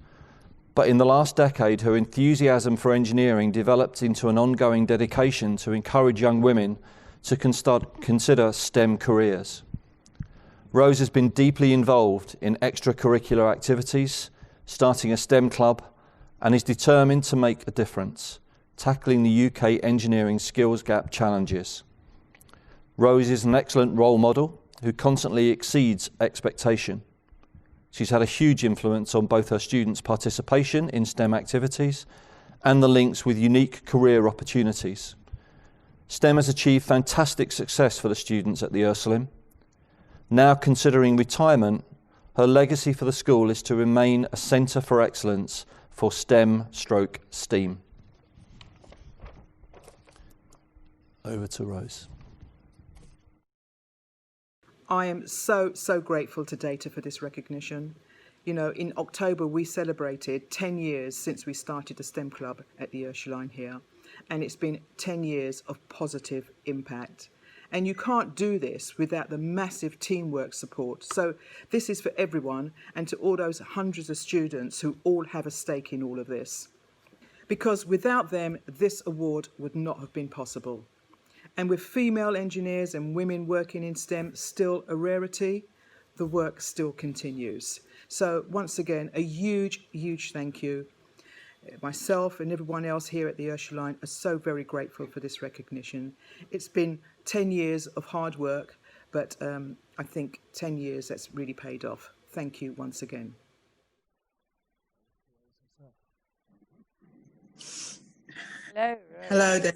but in the last decade her enthusiasm for engineering developed into an ongoing dedication to encourage young women to consider STEM careers. Rose has been deeply involved in extracurricular activities, starting a STEM club, and is determined to make a difference, tackling the UK engineering skills gap challenges. Rose is an excellent role model who constantly exceeds expectation. She's had a huge influence on both her students' participation in STEM activities and the links with unique career opportunities. STEM has achieved fantastic success for the students at the Ursuline. Now considering retirement, her legacy for the school is to remain a centre for excellence for STEM/STEAM. Over to Rose. I am so grateful to Data for this recognition. You know, in October we celebrated 10 years since we started the STEM Club at the Ursuline here, and it's been 10 years of positive impact. And you can't do this without the massive teamwork support. So this is for everyone and to all those hundreds of students who all have a stake in all of this. Because without them, this award would not have been possible. And with female engineers and women working in STEM still a rarity, the work still continues. So once again, a huge thank you. Myself and everyone else here at the Ursuline are so very grateful for this recognition. It's been 10 years of hard work, but I think 10 years that's really paid off. Thank you once again. Hello. Hello there.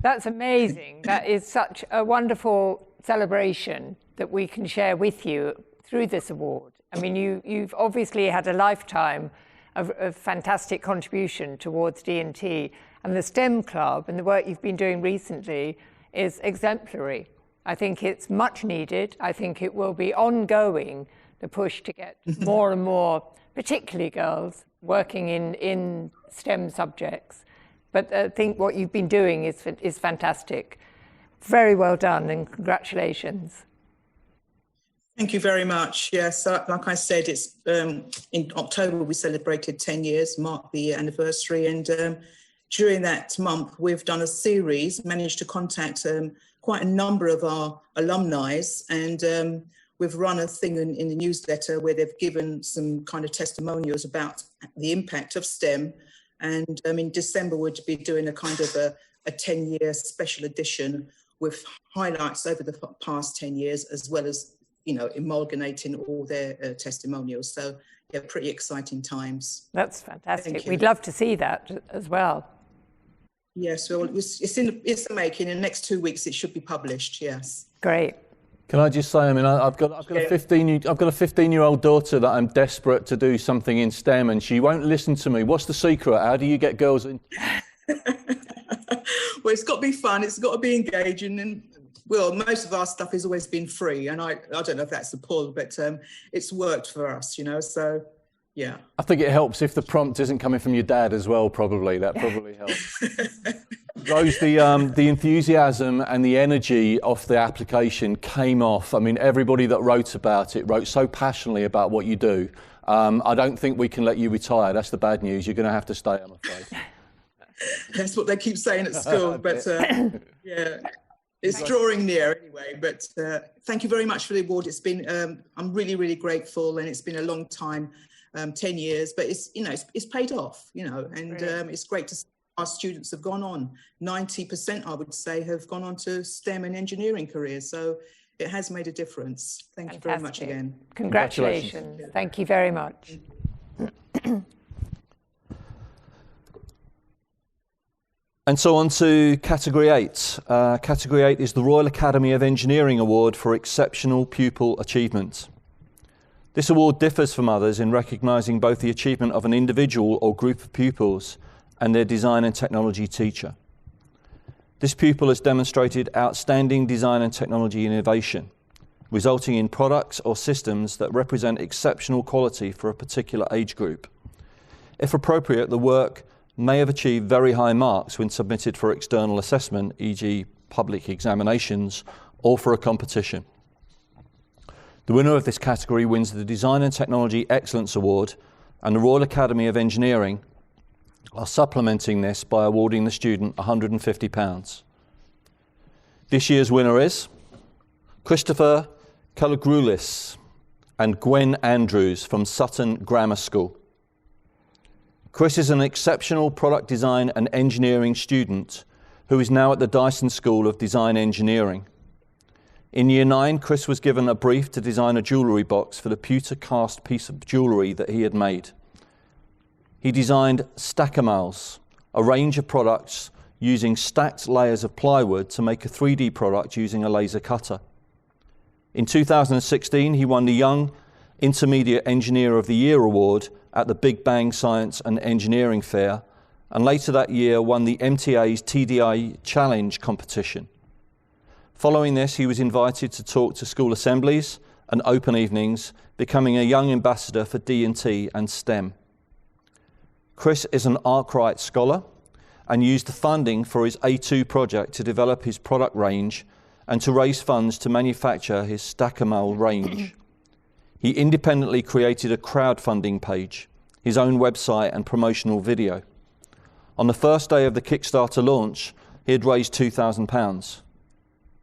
That's amazing. That is such a wonderful celebration that we can share with you through this award. I mean, you've obviously had a lifetime of fantastic contribution towards D&T, and the STEM Club and the work you've been doing recently is exemplary. I think it's much needed. I think it will be ongoing, the push to get more and more, particularly girls, working in STEM subjects. But I think what you've been doing is fantastic. Very well done and congratulations. Thank you very much. Yes, like I said, it's in October we celebrated 10 years, marked the anniversary, and during that month we've done a series, managed to contact quite a number of our alumni, and we've run a thing in the newsletter where they've given some kind of testimonials about the impact of STEM, and in December we'll be doing a kind of a 10-year special edition with highlights over the past 10 years, as well as amalgamating all their testimonials. So, yeah, pretty exciting times. That's fantastic. We'd love to see that as well. Yes, well, it's in the making. In the next 2 weeks, it should be published. Yes. Great. Can I just say, I mean, I've got a 15-year-old daughter that I'm desperate to do something in STEM, and she won't listen to me. What's the secret? How do you get girls in? Well, it's got to be fun. It's got to be engaging, and well, most of our stuff has always been free, and I don't know if that's the pull, but it's worked for us, you know. So, yeah. I think it helps if the prompt isn't coming from your dad as well. Probably that probably helps. Rose, the enthusiasm and the energy of the application came off. I mean, everybody that wrote about it wrote so passionately about what you do. I don't think we can let you retire. That's the bad news. You're going to have to stay, I'm afraid. That's what they keep saying at school, but yeah, it's drawing near anyway. But thank you very much for the award. It's been, I'm really, really grateful, and it's been a long time, 10 years, but it's, you know, it's paid off, you know, and it's great to see our students have gone on. 90%, I would say, have gone on to STEM and engineering careers. So it has made a difference. Thank you very much again. Congratulations. Thank you very much. And so on to Category 8. Category 8 is the Royal Academy of Engineering Award for Exceptional Pupil Achievement. This award differs from others in recognising both the achievement of an individual or group of pupils and their design and technology teacher. This pupil has demonstrated outstanding design and technology innovation, resulting in products or systems that represent exceptional quality for a particular age group. If appropriate, the work may have achieved very high marks when submitted for external assessment, e.g. public examinations, or for a competition. The winner of this category wins the Design and Technology Excellence Award, and the Royal Academy of Engineering are supplementing this by awarding the student £150. This year's winner is Christopher Kalagroulis and Gwen Andrews from Sutton Grammar School. Chris is an exceptional product design and engineering student who is now at the Dyson School of Design Engineering. In Year 9, Chris was given a brief to design a jewellery box for the pewter cast piece of jewellery that he had made. He designed Stack-A-Mals, a range of products using stacked layers of plywood to make a 3D product using a laser cutter. In 2016, he won the Young Intermediate Engineer of the Year Award at the Big Bang Science and Engineering Fair, and later that year won the MTA's TDI Challenge competition. Following this, he was invited to talk to school assemblies and open evenings, becoming a young ambassador for D&T and STEM. Chris is an Arkwright Scholar and used the funding for his A2 project to develop his product range and to raise funds to manufacture his Stack-A-Mal range. He independently created a crowdfunding page, his own website and promotional video. On the first day of the Kickstarter launch, he had raised £2,000.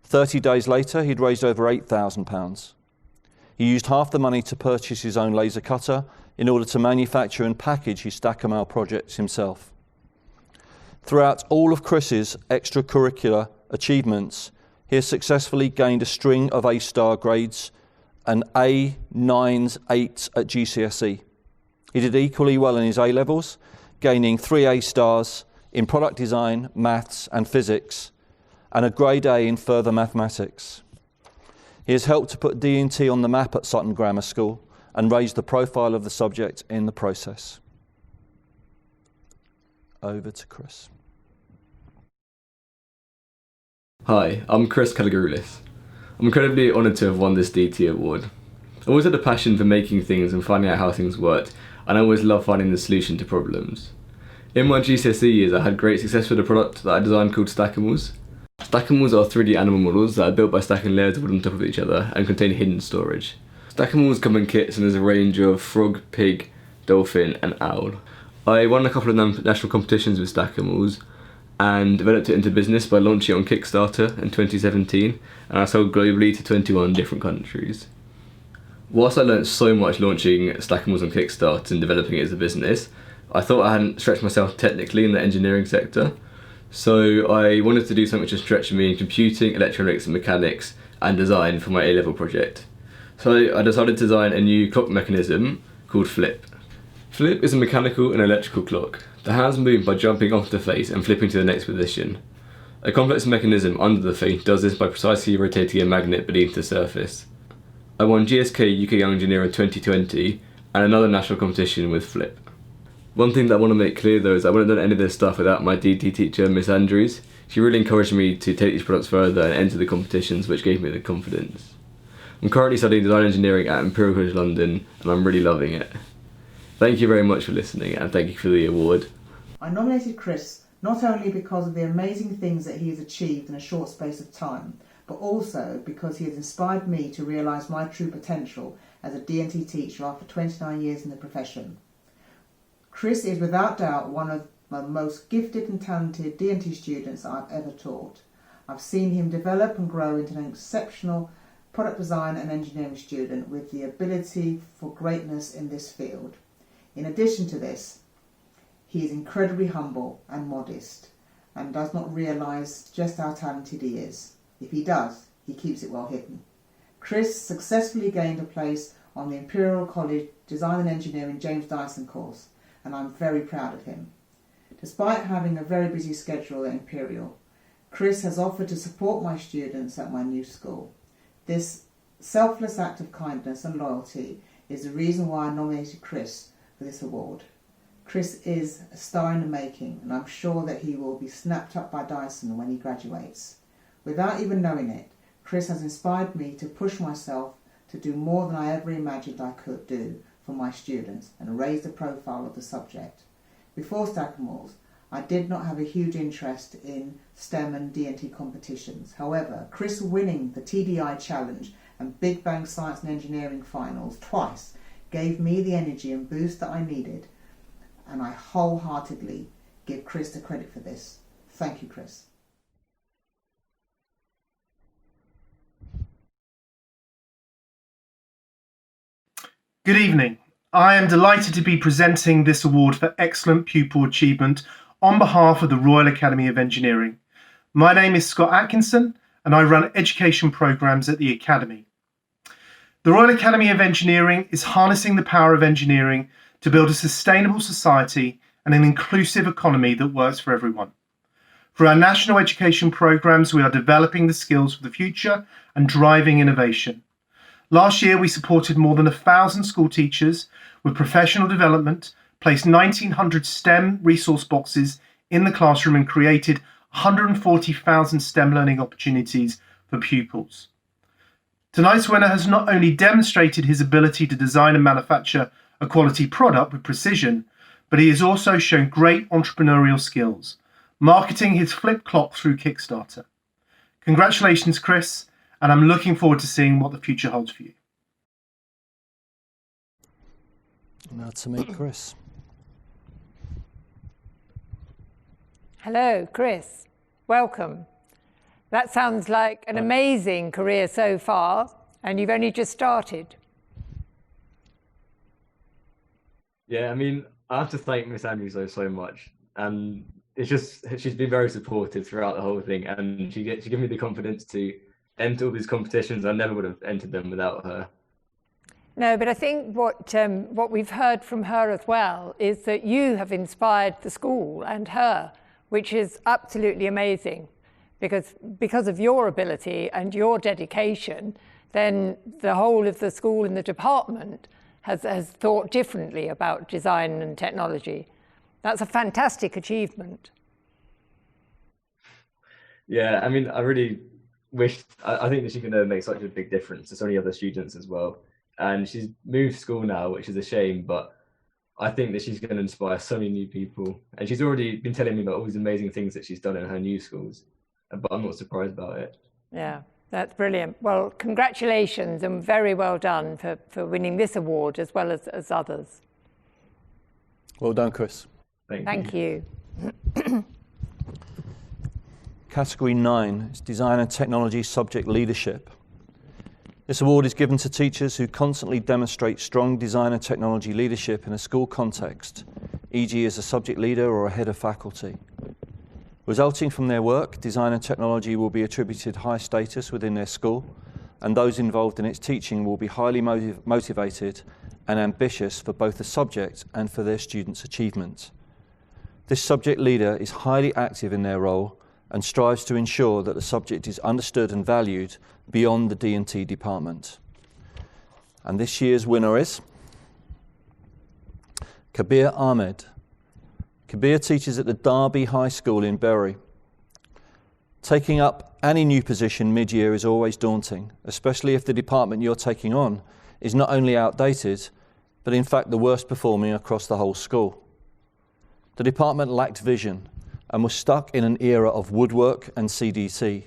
30 days later, he'd raised over £8,000. He used half the money to purchase his own laser cutter in order to manufacture and package his Stack-A-Mal projects himself. Throughout all of Chris's extracurricular achievements, he has successfully gained a string of A-star grades, an A, 9s, 8s at GCSE. He did equally well in his A-levels, gaining 3 A-stars in product design, maths and physics, and a grade A in further mathematics. He has helped to put D&T on the map at Sutton Grammar School and raised the profile of the subject in the process. Over to Chris. Hi, I'm Chris Kalagroulis. I'm incredibly honoured to have won this D&T award. I always had a passion for making things and finding out how things worked, and I always loved finding the solution to problems. In my GCSE years, I had great success with a product that I designed called Stack-A-Mals. Stack-A-Mals are 3D animal models that are built by stacking layers of wood on top of each other and contain hidden storage. Stack-A-Mals come in kits and there's a range of frog, pig, dolphin and owl. I won a couple of national competitions with Stack-A-Mals and developed it into business by launching it on Kickstarter in 2017, and I sold globally to 21 different countries. Whilst I learnt so much launching Stack-A-Mals on Kickstarter and developing it as a business, I thought I hadn't stretched myself technically in the engineering sector. So I wanted to do something to stretch me in computing, electronics and mechanics and design for my A-level project. So I decided to design a new clock mechanism called Flip. Flip is a mechanical and electrical clock. The hands move by jumping off the face and flipping to the next position. A complex mechanism under the face does this by precisely rotating a magnet beneath the surface. I won GSK UK Young Engineer in 2020 and another national competition with Flip. One thing that I want to make clear though is I wouldn't have done any of this stuff without my DT teacher, Miss Andrews. She really encouraged me to take these products further and enter the competitions, which gave me the confidence. I'm currently studying design engineering at Imperial College London and I'm really loving it. Thank you very much for listening and thank you for the award. I nominated Chris not only because of the amazing things that he has achieved in a short space of time, but also because he has inspired me to realise my true potential as a D&T teacher after 29 years in the profession. Chris is without doubt one of the most gifted and talented D&T students I've ever taught. I've seen him develop and grow into an exceptional product design and engineering student with the ability for greatness in this field. In addition to this, he is incredibly humble and modest and does not realise just how talented he is. If he does, he keeps it well hidden. Chris successfully gained a place on the Imperial College Design and Engineering James Dyson course, and I'm very proud of him. Despite having a very busy schedule at Imperial, Chris has offered to support my students at my new school. This selfless act of kindness and loyalty is the reason why I nominated Chris for this award. Chris is a star in the making, and I'm sure that he will be snapped up by Dyson when he graduates. Without even knowing it, Chris has inspired me to push myself to do more than I ever imagined I could do for my students and raise the profile of the subject. Before Stackelmore's, I did not have a huge interest in STEM and D&T competitions. However, Chris winning the TDI Challenge and Big Bang Science and Engineering finals twice gave me the energy and boost that I needed, and I wholeheartedly give Chris the credit for this. Thank you, Chris. Good evening. I am delighted to be presenting this award for excellent pupil achievement on behalf of the Royal Academy of Engineering. My name is Scott Atkinson and I run education programs at the Academy. The Royal Academy of Engineering is harnessing the power of engineering to build a sustainable society and an inclusive economy that works for everyone. For our national education programs, we are developing the skills for the future and driving innovation. Last year, we supported more than 1,000 school teachers with professional development, placed 1,900 STEM resource boxes in the classroom and created 140,000 STEM learning opportunities for pupils. Tonight's winner has not only demonstrated his ability to design and manufacture a quality product with precision, but he has also shown great entrepreneurial skills, marketing his flip clock through Kickstarter. Congratulations, Chris, and I'm looking forward to seeing what the future holds for you. Now to meet Chris. Hello, Chris. Welcome. That sounds like an amazing career so far, and you've only just started. Yeah, I mean, I have to thank Miss Andrews so much, and it's just she's been very supportive throughout the whole thing, and she gave me the confidence to enter all these competitions. I never would have entered them without her. No, but I think what we've heard from her as well is that you have inspired the school and her, which is absolutely amazing, because of your ability and your dedication, then the whole of the school and the department has thought differently about design and technology. That's a fantastic achievement. Yeah, I mean, I really wish, I think that she can make such a big difference to so many other students as well. And she's moved school now, which is a shame, but I think that she's going to inspire so many new people. And she's already been telling me about all these amazing things that she's done in her new schools, but I'm not surprised about it. Yeah, that's brilliant. Well, congratulations and very well done for winning this award as well as others. Well done, Chris. Thank you. Category 9 is Design and Technology Subject Leadership. This award is given to teachers who constantly demonstrate strong design and technology leadership in a school context, e.g. as a subject leader or a head of faculty. Resulting from their work, design and technology will be attributed high status within their school, and those involved in its teaching will be highly motivated and ambitious for both the subject and for their students' achievement. This subject leader is highly active in their role and strives to ensure that the subject is understood and valued beyond the D&T department. And this year's winner is Kabir Ahmed. Kabir teaches at the Derby High School in Bury. Taking up any new position mid-year is always daunting, especially if the department you're taking on is not only outdated, but in fact the worst performing across the whole school. The department lacked vision and was stuck in an era of woodwork and CDT.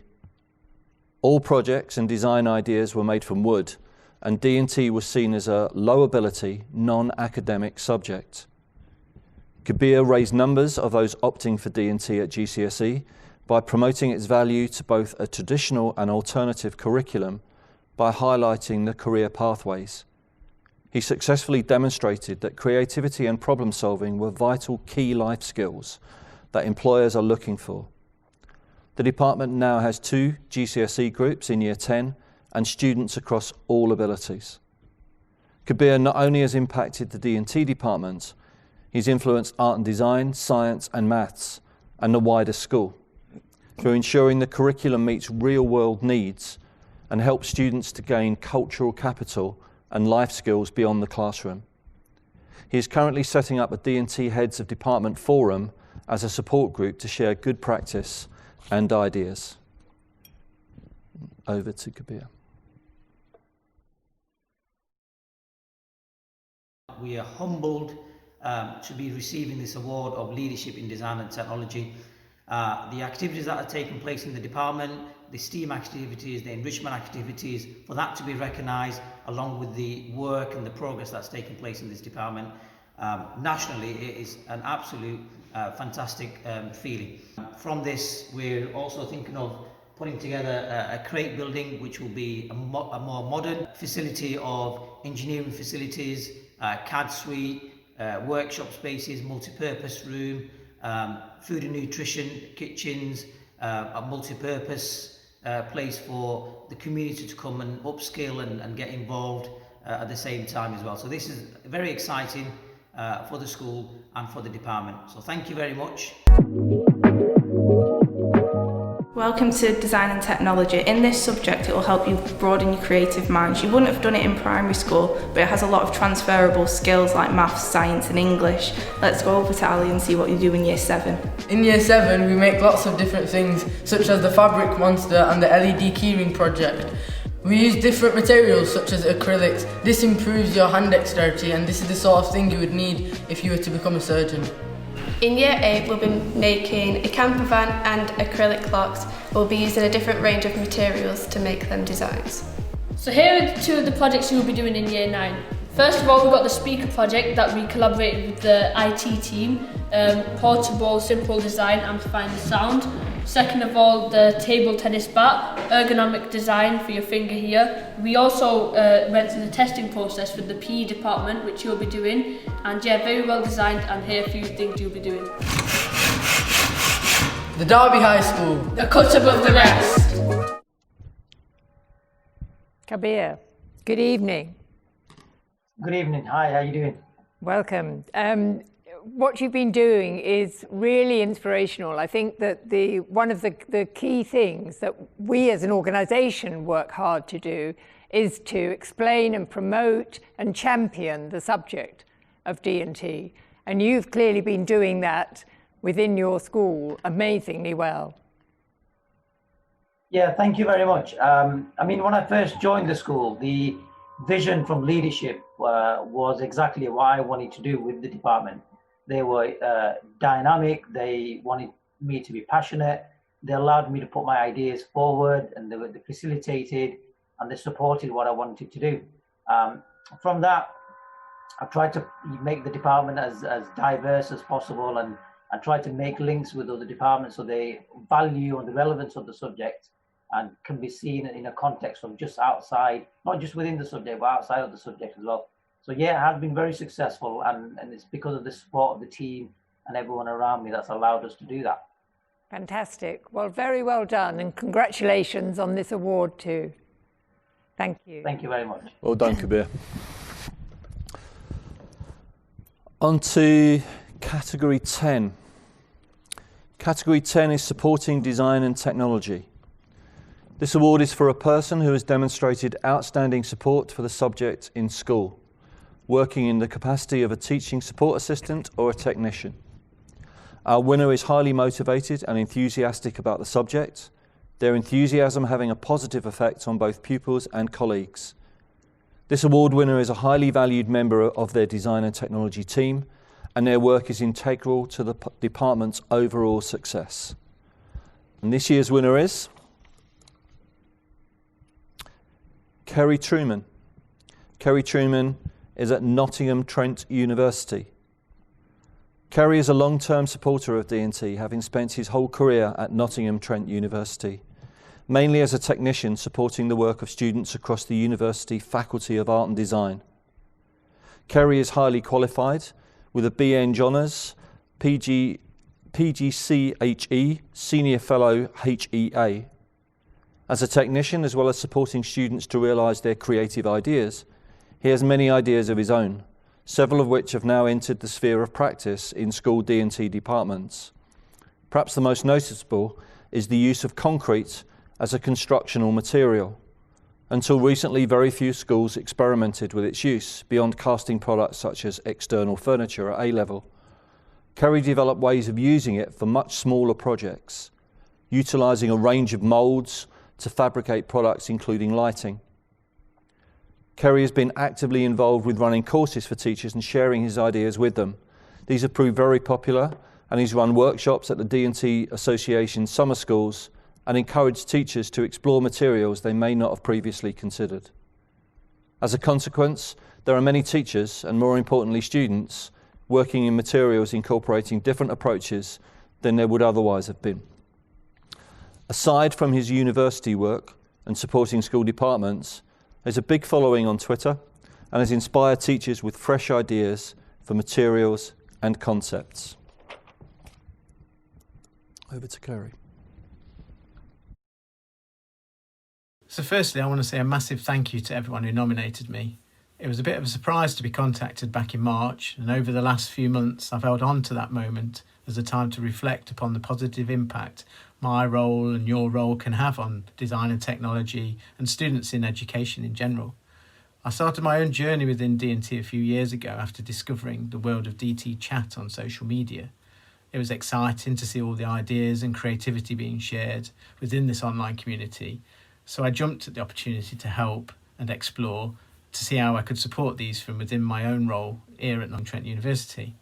All projects and design ideas were made from wood, and D&T was seen as a low-ability, non-academic subject. Kabir raised numbers of those opting for D&T at GCSE by promoting its value to both a traditional and alternative curriculum by highlighting the career pathways. He successfully demonstrated that creativity and problem solving were vital key life skills that employers are looking for. The department now has 2 GCSE groups in Year 10 and students across all abilities. Kabir not only has impacted the D&T department, he's influenced art and design, science and maths, and the wider school through ensuring the curriculum meets real-world needs and helps students to gain cultural capital and life skills beyond the classroom. He is currently setting up a D&T Heads of Department Forum as a support group to share good practice and ideas. Over to Kabir. We are humbled to be receiving this award of Leadership in Design and Technology. The activities that are taking place in the department, the STEAM activities, the enrichment activities, for that to be recognised along with the work and the progress that's taking place in this department, nationally it is an absolute fantastic feeling. From this, we're also thinking of putting together a crate building which will be a more modern facility of engineering facilities, CAD suite, workshop spaces, multi-purpose room, food and nutrition kitchens, a multi-purpose place for the community to come and upskill and get involved at the same time as well. So this is very exciting for the school and for the department. So thank you very much. Welcome to Design and Technology. In this subject it will help you broaden your creative minds. You wouldn't have done it in primary school, but it has a lot of transferable skills like maths, science and English. Let's go over to Ali and see what you do in Year 7. In Year 7 we make lots of different things, such as the fabric monster and the LED keyring project. We use different materials such as acrylics. This improves your hand dexterity, and this is the sort of thing you would need if you were to become a surgeon. In Year 8 we'll be making a camper van and acrylic clocks. We'll be using a different range of materials to make them designs. So here are 2 of the projects you'll be doing in Year 9. First of all, we've got the speaker project that we collaborated with the IT team, portable, simple design, amplifying the sound. Second of all, the table tennis bat, ergonomic design for your finger here. We also went through the testing process with the PE department, which you'll be doing, and yeah, very well designed, and here are a few things you'll be doing. The Derby High School. The cut above the rest. Kabir, good evening. Good evening. Hi, how are you doing? Welcome. What you've been doing is really inspirational. I think that one of the key things that we as an organisation work hard to do is to explain and promote and champion the subject of D&T. And you've clearly been doing that within your school amazingly well. Yeah, thank you very much. I mean, when I first joined the school, the vision from leadership was exactly what I wanted to do with the department. They were dynamic, they wanted me to be passionate, they allowed me to put my ideas forward, and they facilitated and they supported what I wanted to do. From that, I tried to make the department as diverse as possible, and I tried to make links with other departments so they value and the relevance of the subject and can be seen in a context of just outside, not just within the subject, but outside of the subject as well. So yeah, it has been very successful, and it's because of the support of the team and everyone around me that's allowed us to do that. Fantastic. Well, very well done, and congratulations on this award too. Thank you. Thank you very much. Well done, Kabir. On to category 10. Category 10 is supporting design and technology. This award is for a person who has demonstrated outstanding support for the subject in school, working in the capacity of a teaching support assistant or a technician. Our winner is highly motivated and enthusiastic about the subject, their enthusiasm having a positive effect on both pupils and colleagues. This award winner is a highly valued member of their design and technology team, and their work is integral to the department's overall success. And this year's winner is Kerry Truman. Kerry Truman is at Nottingham Trent University. Kerry is a long-term supporter of D&T, having spent his whole career at Nottingham Trent University, mainly as a technician supporting the work of students across the University Faculty of Art and Design. Kerry is highly qualified with a BA in Honours, PGCHE, Senior Fellow HEA. As a technician, as well as supporting students to realise their creative ideas, he has many ideas of his own, several of which have now entered the sphere of practice in school D&T departments. Perhaps the most noticeable is the use of concrete as a constructional material. Until recently, very few schools experimented with its use beyond casting products such as external furniture at A-level. Kerry developed ways of using it for much smaller projects, utilising a range of moulds to fabricate products including lighting. Kerry has been actively involved with running courses for teachers and sharing his ideas with them. These have proved very popular, and he's run workshops at the D&T Association summer schools and encouraged teachers to explore materials they may not have previously considered. As a consequence, there are many teachers, and more importantly students, working in materials incorporating different approaches than there would otherwise have been. Aside from his university work and supporting school departments, there's a big following on Twitter and has inspired teachers with fresh ideas for materials and concepts. Over to Kerry. So firstly, I want to say a massive thank you to everyone who nominated me. It was a bit of a surprise to be contacted back in March, and over the last few months I've held on to that moment as a time to reflect upon the positive impact my role and your role can have on design and technology and students in education in general. I started my own journey within D&T a few years ago after discovering the world of DT chat on social media. It was exciting to see all the ideas and creativity being shared within this online community, so I jumped at the opportunity to help and explore to see how I could support these from within my own role here at Nottingham Trent University.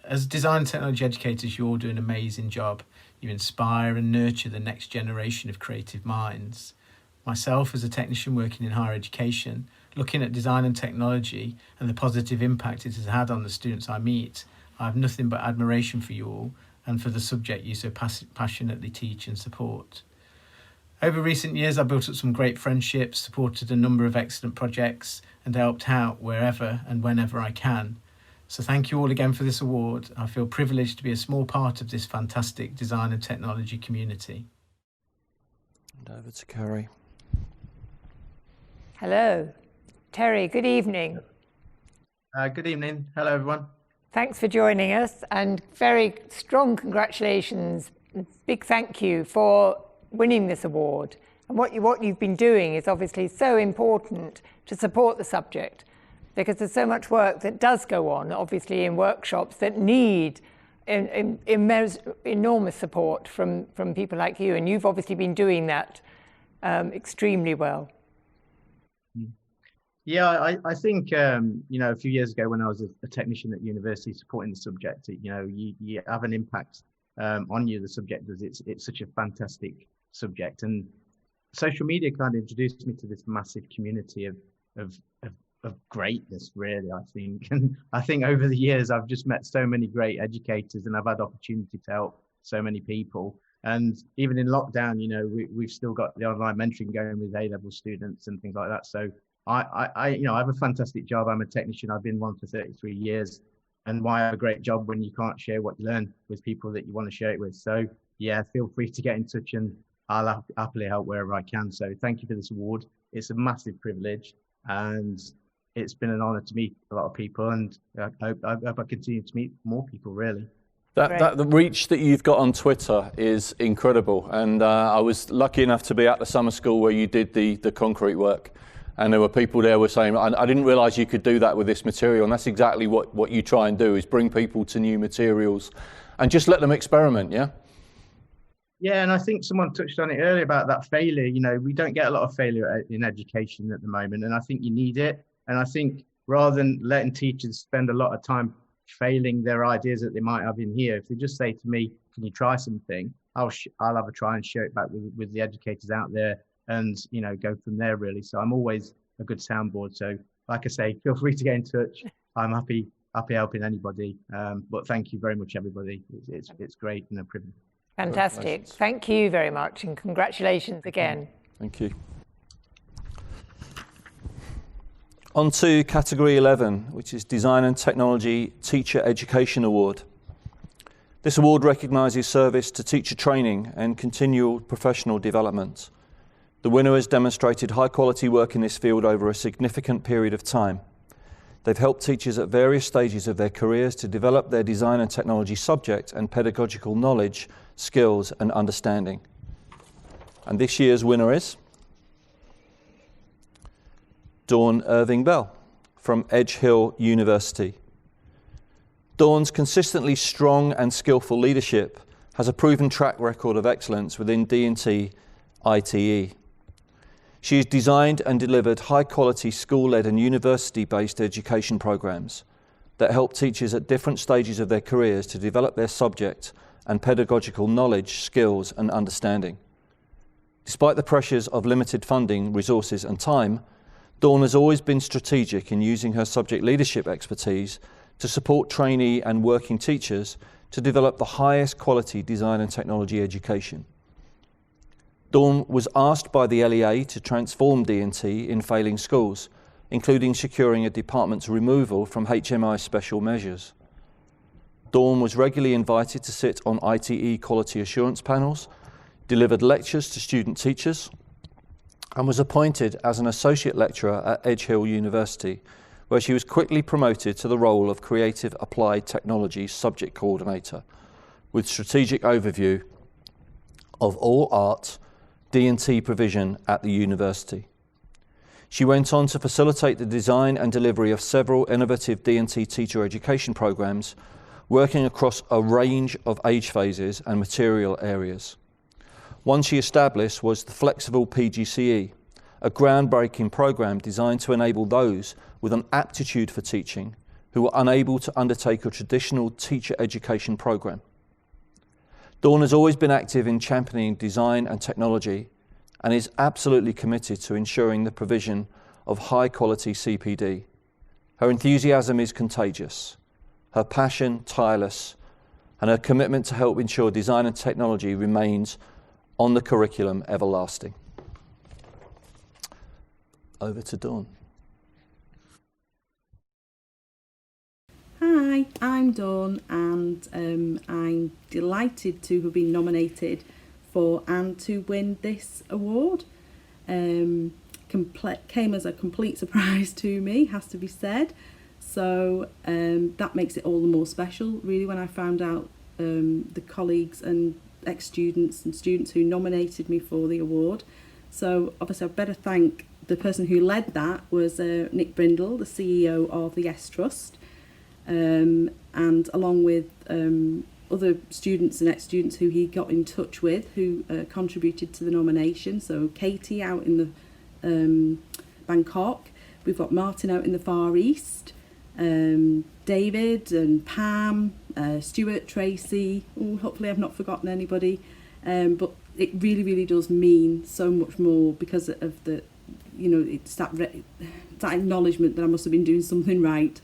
As design and technology educators, you all do an amazing job. You inspire and nurture the next generation of creative minds. Myself, as a technician working in higher education, looking at design and technology and the positive impact it has had on the students I meet, I have nothing but admiration for you all and for the subject you so passionately teach and support. Over recent years, I built up some great friendships, supported a number of excellent projects, and helped out wherever and whenever I can. So thank you all again for this award. I feel privileged to be a small part of this fantastic design and technology community. And over to Kerry. Hello. Terry, good evening. Good evening. Hello, everyone. Thanks for joining us, and very strong congratulations. Big thank you for winning this award. And what you've been doing is obviously so important to support the subject, because there's so much work that does go on, obviously, in workshops that need enormous support from people like you, and you've obviously been doing that extremely well. Yeah, I think, a few years ago when I was a technician at university supporting the subject, you have an impact on you, the subject, as it's such a fantastic subject. And social media kind of introduced me to this massive community of greatness, really, I think. And I think over the years, I've just met so many great educators, and I've had opportunity to help so many people. And even in lockdown, we've still got the online mentoring going with A-level students and things like that. So I have a fantastic job. I'm a technician. I've been one for 33 years. And why have a great job when you can't share what you learn with people that you want to share it with? So yeah, feel free to get in touch, and I'll happily help wherever I can. So thank you for this award. It's a massive privilege. And it's been an honour to meet a lot of people, and I hope I continue to meet more people, really. The reach that you've got on Twitter is incredible, and I was lucky enough to be at the summer school where you did the concrete work, and there were people there who were saying, I didn't realise you could do that with this material, and that's exactly what you try and do, is bring people to new materials and just let them experiment, yeah? Yeah, and I think someone touched on it earlier about that failure. You know, we don't get a lot of failure in education at the moment, and I think you need it. And I think rather than letting teachers spend a lot of time failing their ideas that they might have in here, if they just say to me, can you try something, I'll have a try and share it back with the educators out there, and, you know, go from there, really. So I'm always a good soundboard. So like I say, feel free to get in touch. I'm happy helping anybody. But thank you very much, everybody. It's great and a privilege. Fantastic. Thank you very much, and congratulations again. Thank you. On to category 11, which is Design and Technology Teacher Education Award. This award recognises service to teacher training and continual professional development. The winner has demonstrated high quality work in this field over a significant period of time. They've helped teachers at various stages of their careers to develop their design and technology subject and pedagogical knowledge, skills and understanding. And this year's winner is Dawn Irving Bell from Edge Hill University. Dawn's consistently strong and skillful leadership has a proven track record of excellence within D&T ITE. She has designed and delivered high-quality school-led and university-based education programs that help teachers at different stages of their careers to develop their subject and pedagogical knowledge, skills and understanding. Despite the pressures of limited funding, resources and time, Dawn has always been strategic in using her subject leadership expertise to support trainee and working teachers to develop the highest quality design and technology education. Dawn was asked by the LEA to transform D&T in failing schools, including securing a department's removal from HMI special measures. Dawn was regularly invited to sit on ITE quality assurance panels, delivered lectures to student teachers, and was appointed as an associate lecturer at Edge Hill University, where she was quickly promoted to the role of Creative Applied Technology Subject Coordinator, with strategic overview of all art D&T provision at the university. She went on to facilitate the design and delivery of several innovative D&T teacher education programs, working across a range of age phases and material areas. One she established was the Flexible PGCE, a groundbreaking program designed to enable those with an aptitude for teaching who were unable to undertake a traditional teacher education program. Dawn has always been active in championing design and technology and is absolutely committed to ensuring the provision of high quality CPD. Her enthusiasm is contagious, her passion tireless, and her commitment to help ensure design and technology remains on the curriculum everlasting. Over to Dawn. Hi, I'm Dawn, and I'm delighted to have been nominated for and to win this award. Came as a complete surprise to me, has to be said. So that makes it all the more special, really, when I found out the colleagues and ex-students and students who nominated me for the award. So obviously I'd better thank the person who led that was Nick Brindle, the CEO of the Yes Trust, and along with other students and ex-students who he got in touch with who contributed to the nomination. So Katie out in the Bangkok, we've got Martin out in the Far East, David and Pam, Stuart, Tracy. Hopefully I've not forgotten anybody, but it really does mean so much more because of the, you know, it's that acknowledgement that I must have been doing something right.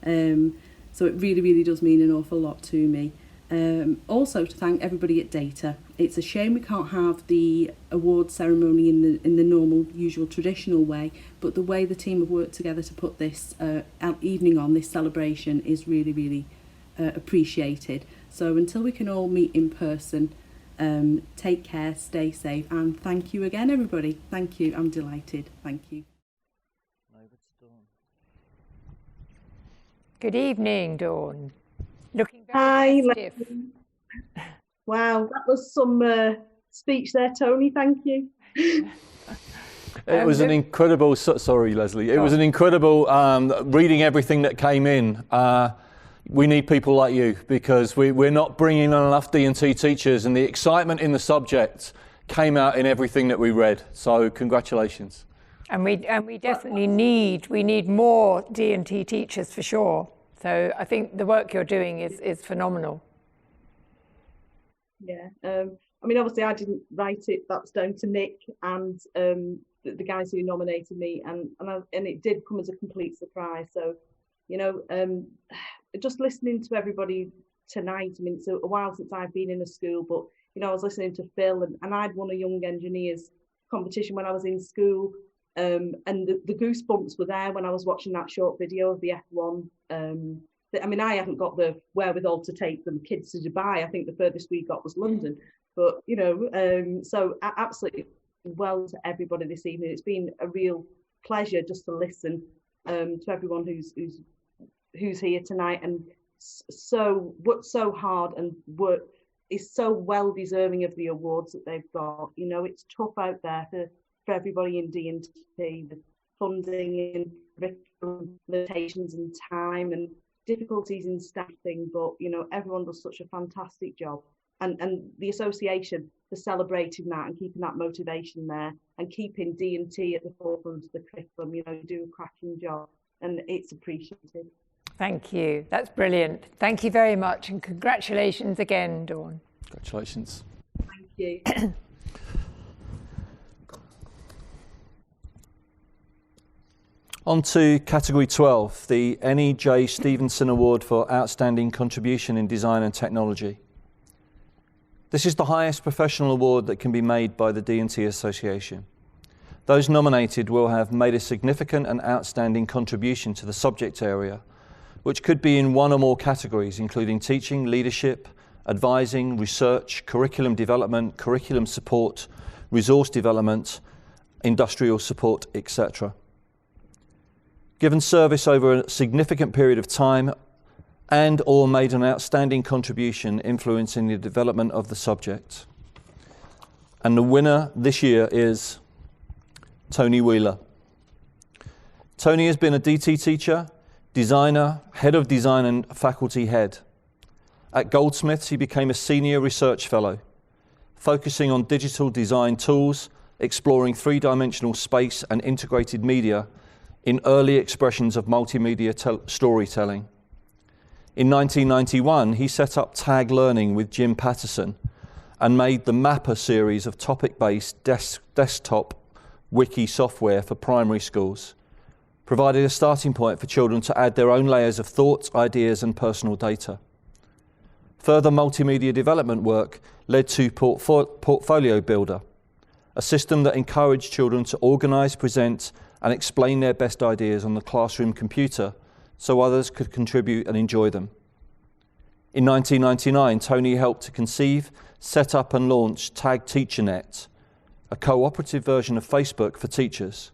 So it really does mean an awful lot to me. Also to thank everybody at Data. It's a shame we can't have the award ceremony in the normal, usual, traditional way, but the way the team have worked together to put this evening on, this celebration, is really appreciated. So until we can all meet in person, take care, stay safe, and thank you again, everybody. Thank you. I'm delighted. Thank you. Good evening, Dawn. Looking very festive. Wow, that was some speech there, Tony. Thank you. It was an incredible, sorry Lesley, it was an incredible reading everything that came in. We need people like you because we're not bringing in enough D&T teachers, and the excitement in the subject came out in everything that we read. So congratulations. And we definitely need more D&T teachers for sure. So I think the work you're doing is phenomenal. Yeah, I mean, obviously I didn't write it. That's down to Nick and the guys who nominated me, and it did come as a complete surprise. So, you know, just listening to everybody tonight. I mean, it's a while since I've been in a school, but you know, I was listening to Phil, and I'd won a Young Engineers competition when I was in school. And the goosebumps were there when I was watching that short video of the F1. I mean, I haven't got the wherewithal to take them kids to Dubai. I think the furthest we got was London. But, you know, so absolutely well to everybody this evening. It's been a real pleasure just to listen to everyone who's here tonight, and so worked so hard and is so well deserving of the awards that they've got. You know, it's tough out there for everybody in D&T, the funding and limitations and time and difficulties in staffing, but you know, everyone does such a fantastic job, and the association for celebrating that and keeping that motivation there and keeping D&T at the forefront of the curriculum, you know, do a cracking job, and it's appreciated. Thank you, that's brilliant. Thank you very much, and congratulations again, Dawn. Congratulations. Thank you. On to category 12, the N.E.J. Stevenson Award for Outstanding Contribution in Design and Technology. This is the highest professional award that can be made by the D&T Association. Those nominated will have made a significant and outstanding contribution to the subject area, which could be in one or more categories, including teaching, leadership, advising, research, curriculum development, curriculum support, resource development, industrial support, etc. Given service over a significant period of time and or made an outstanding contribution influencing the development of the subject. And the winner this year is Tony Wheeler. Tony has been a DT teacher, designer, head of design and faculty head. At Goldsmiths, he became a senior research fellow, focusing on digital design tools, exploring three-dimensional space and integrated media in early expressions of multimedia storytelling. In 1991, he set up Tag Learning with Jim Patterson and made the Mapper series of topic-based desktop wiki software for primary schools, provided a starting point for children to add their own layers of thoughts, ideas, and personal data. Further multimedia development work led to Portfolio Builder, a system that encouraged children to organise, present, and explain their best ideas on the classroom computer so others could contribute and enjoy them. In 1999, Tony helped to conceive, set up and launch Tag TeacherNet, a cooperative version of Facebook for teachers.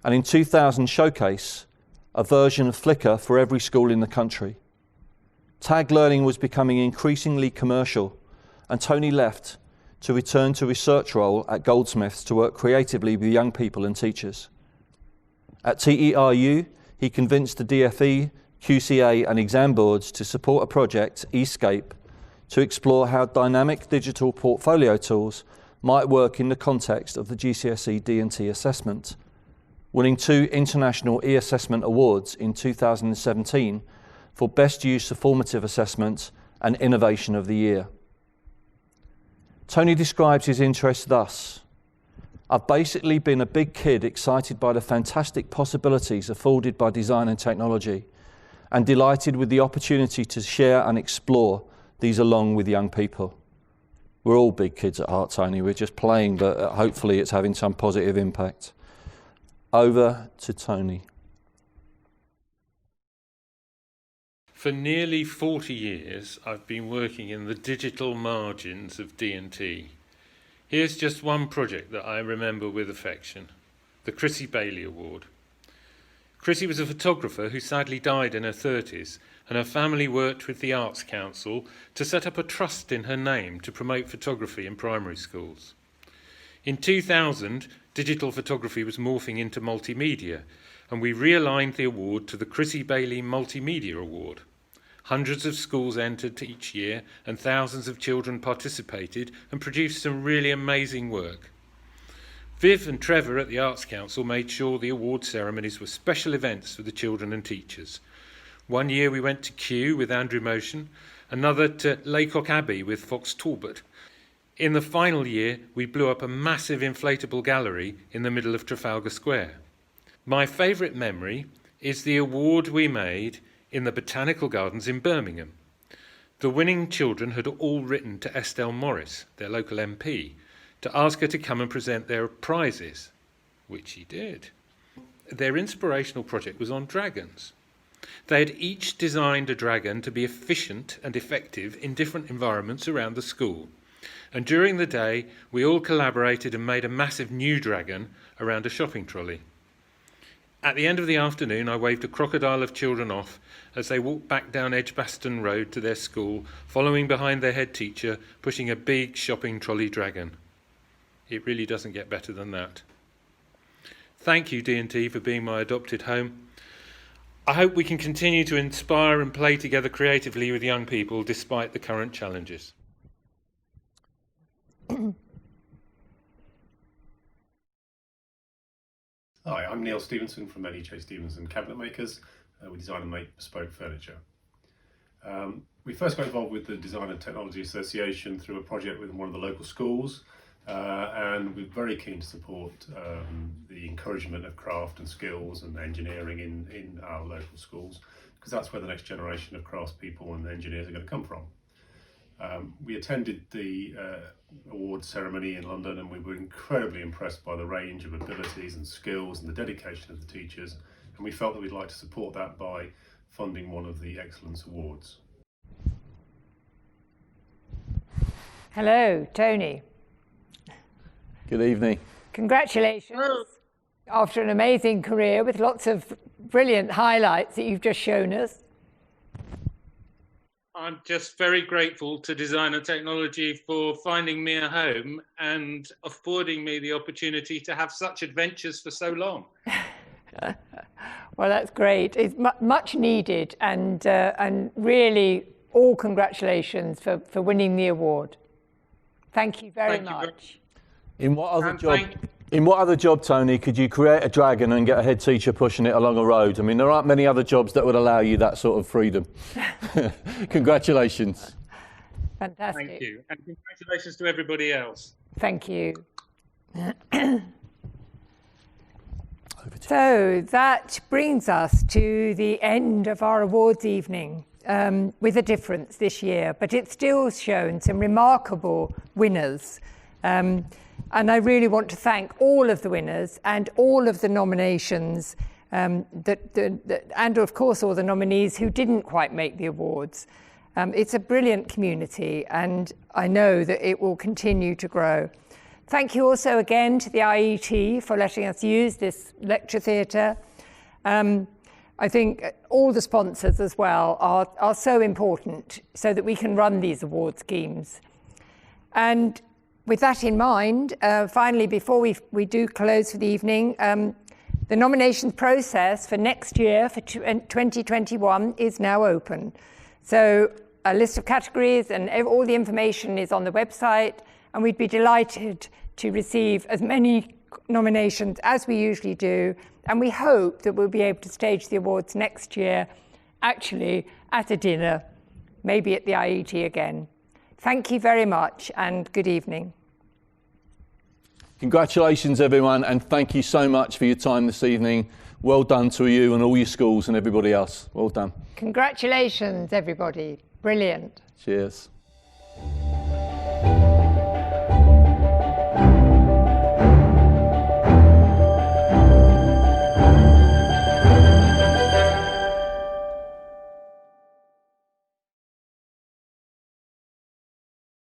And in 2000, Showcase, a version of Flickr for every school in the country. Tag Learning was becoming increasingly commercial, and Tony left to return to research role at Goldsmiths to work creatively with young people and teachers. At TERU, he convinced the DFE, QCA and exam boards to support a project, eScape, to explore how dynamic digital portfolio tools might work in the context of the GCSE D&T assessment, winning 2 international e-assessment awards in 2017 for Best Use of Formative Assessment and Innovation of the Year. Tony describes his interest thus: I've basically been a big kid excited by the fantastic possibilities afforded by design and technology, and delighted with the opportunity to share and explore these along with young people. We're all big kids at heart, Tony. We're just playing, but hopefully it's having some positive impact. Over to Tony. For nearly 40 years, I've been working in the digital margins of D&T. Here's just one project that I remember with affection, the Chrissy Bailey Award. Chrissy was a photographer who sadly died in her 30s, and her family worked with the Arts Council to set up a trust in her name to promote photography in primary schools. In 2000, digital photography was morphing into multimedia, and we realigned the award to the Chrissy Bailey Multimedia Award. Hundreds of schools entered each year, and thousands of children participated and produced some really amazing work. Viv and Trevor at the Arts Council made sure the award ceremonies were special events for the children and teachers. One year we went to Kew with Andrew Motion, another to Laycock Abbey with Fox Talbot. In the final year, we blew up a massive inflatable gallery in the middle of Trafalgar Square. My favourite memory is the award we made in the Botanical Gardens in Birmingham. The winning children had all written to Estelle Morris, their local MP, to ask her to come and present their prizes, which she did. Their inspirational project was on dragons. They had each designed a dragon to be efficient and effective in different environments around the school. And during the day, we all collaborated and made a massive new dragon around a shopping trolley. At the end of the afternoon, I waved a crocodile of children off as they walked back down Edgbaston Road to their school, following behind their head teacher, pushing a big shopping trolley dragon. It really doesn't get better than that. Thank you, D&T, for being my adopted home. I hope we can continue to inspire and play together creatively with young people despite the current challenges. Hi, I'm Neil Stevenson from LEJ Stevenson Cabinet Makers. We design and make bespoke furniture. We first got involved with the Design and Technology Association through a project with one of the local schools, and we're very keen to support the encouragement of craft and skills and engineering in our local schools, because that's where the next generation of craftspeople and engineers are going to come from. We attended the award ceremony in London, and we were incredibly impressed by the range of abilities and skills and the dedication of the teachers, and we felt that we'd like to support that by funding one of the Excellence Awards. Hello, Tony. Good evening. Congratulations. After an amazing career with lots of brilliant highlights that you've just shown us. I'm just very grateful to Design and Technology for finding me a home and affording me the opportunity to have such adventures for so long. Well, that's great. It's much needed, and really all congratulations for winning the award. Thank you very much. In what other job, Tony, could you create a dragon and get a head teacher pushing it along a road? I mean, there aren't many other jobs that would allow you that sort of freedom. Congratulations. Fantastic. Thank you. And congratulations to everybody else. Thank you. So that brings us to the end of our awards evening, with a difference this year, but it's still shown some remarkable winners. And I really want to thank all of the winners and all of the nominations, and of course all the nominees who didn't quite make the awards. It's a brilliant community, and I know that it will continue to grow. Thank you also again to the IET for letting us use this lecture theatre. I think all the sponsors as well are so important so that we can run these award schemes. And with that in mind, finally, before we do close for the evening, the nominations process for next year, for 2021, is now open. So a list of categories and all the information is on the website, and we'd be delighted to receive as many nominations as we usually do, and we hope that we'll be able to stage the awards next year, actually at a dinner, maybe at the IET again. Thank you very much, and good evening. Congratulations, everyone, and thank you so much for your time this evening. Well done to you and all your schools and everybody else. Well done. Congratulations, everybody. Brilliant. Cheers.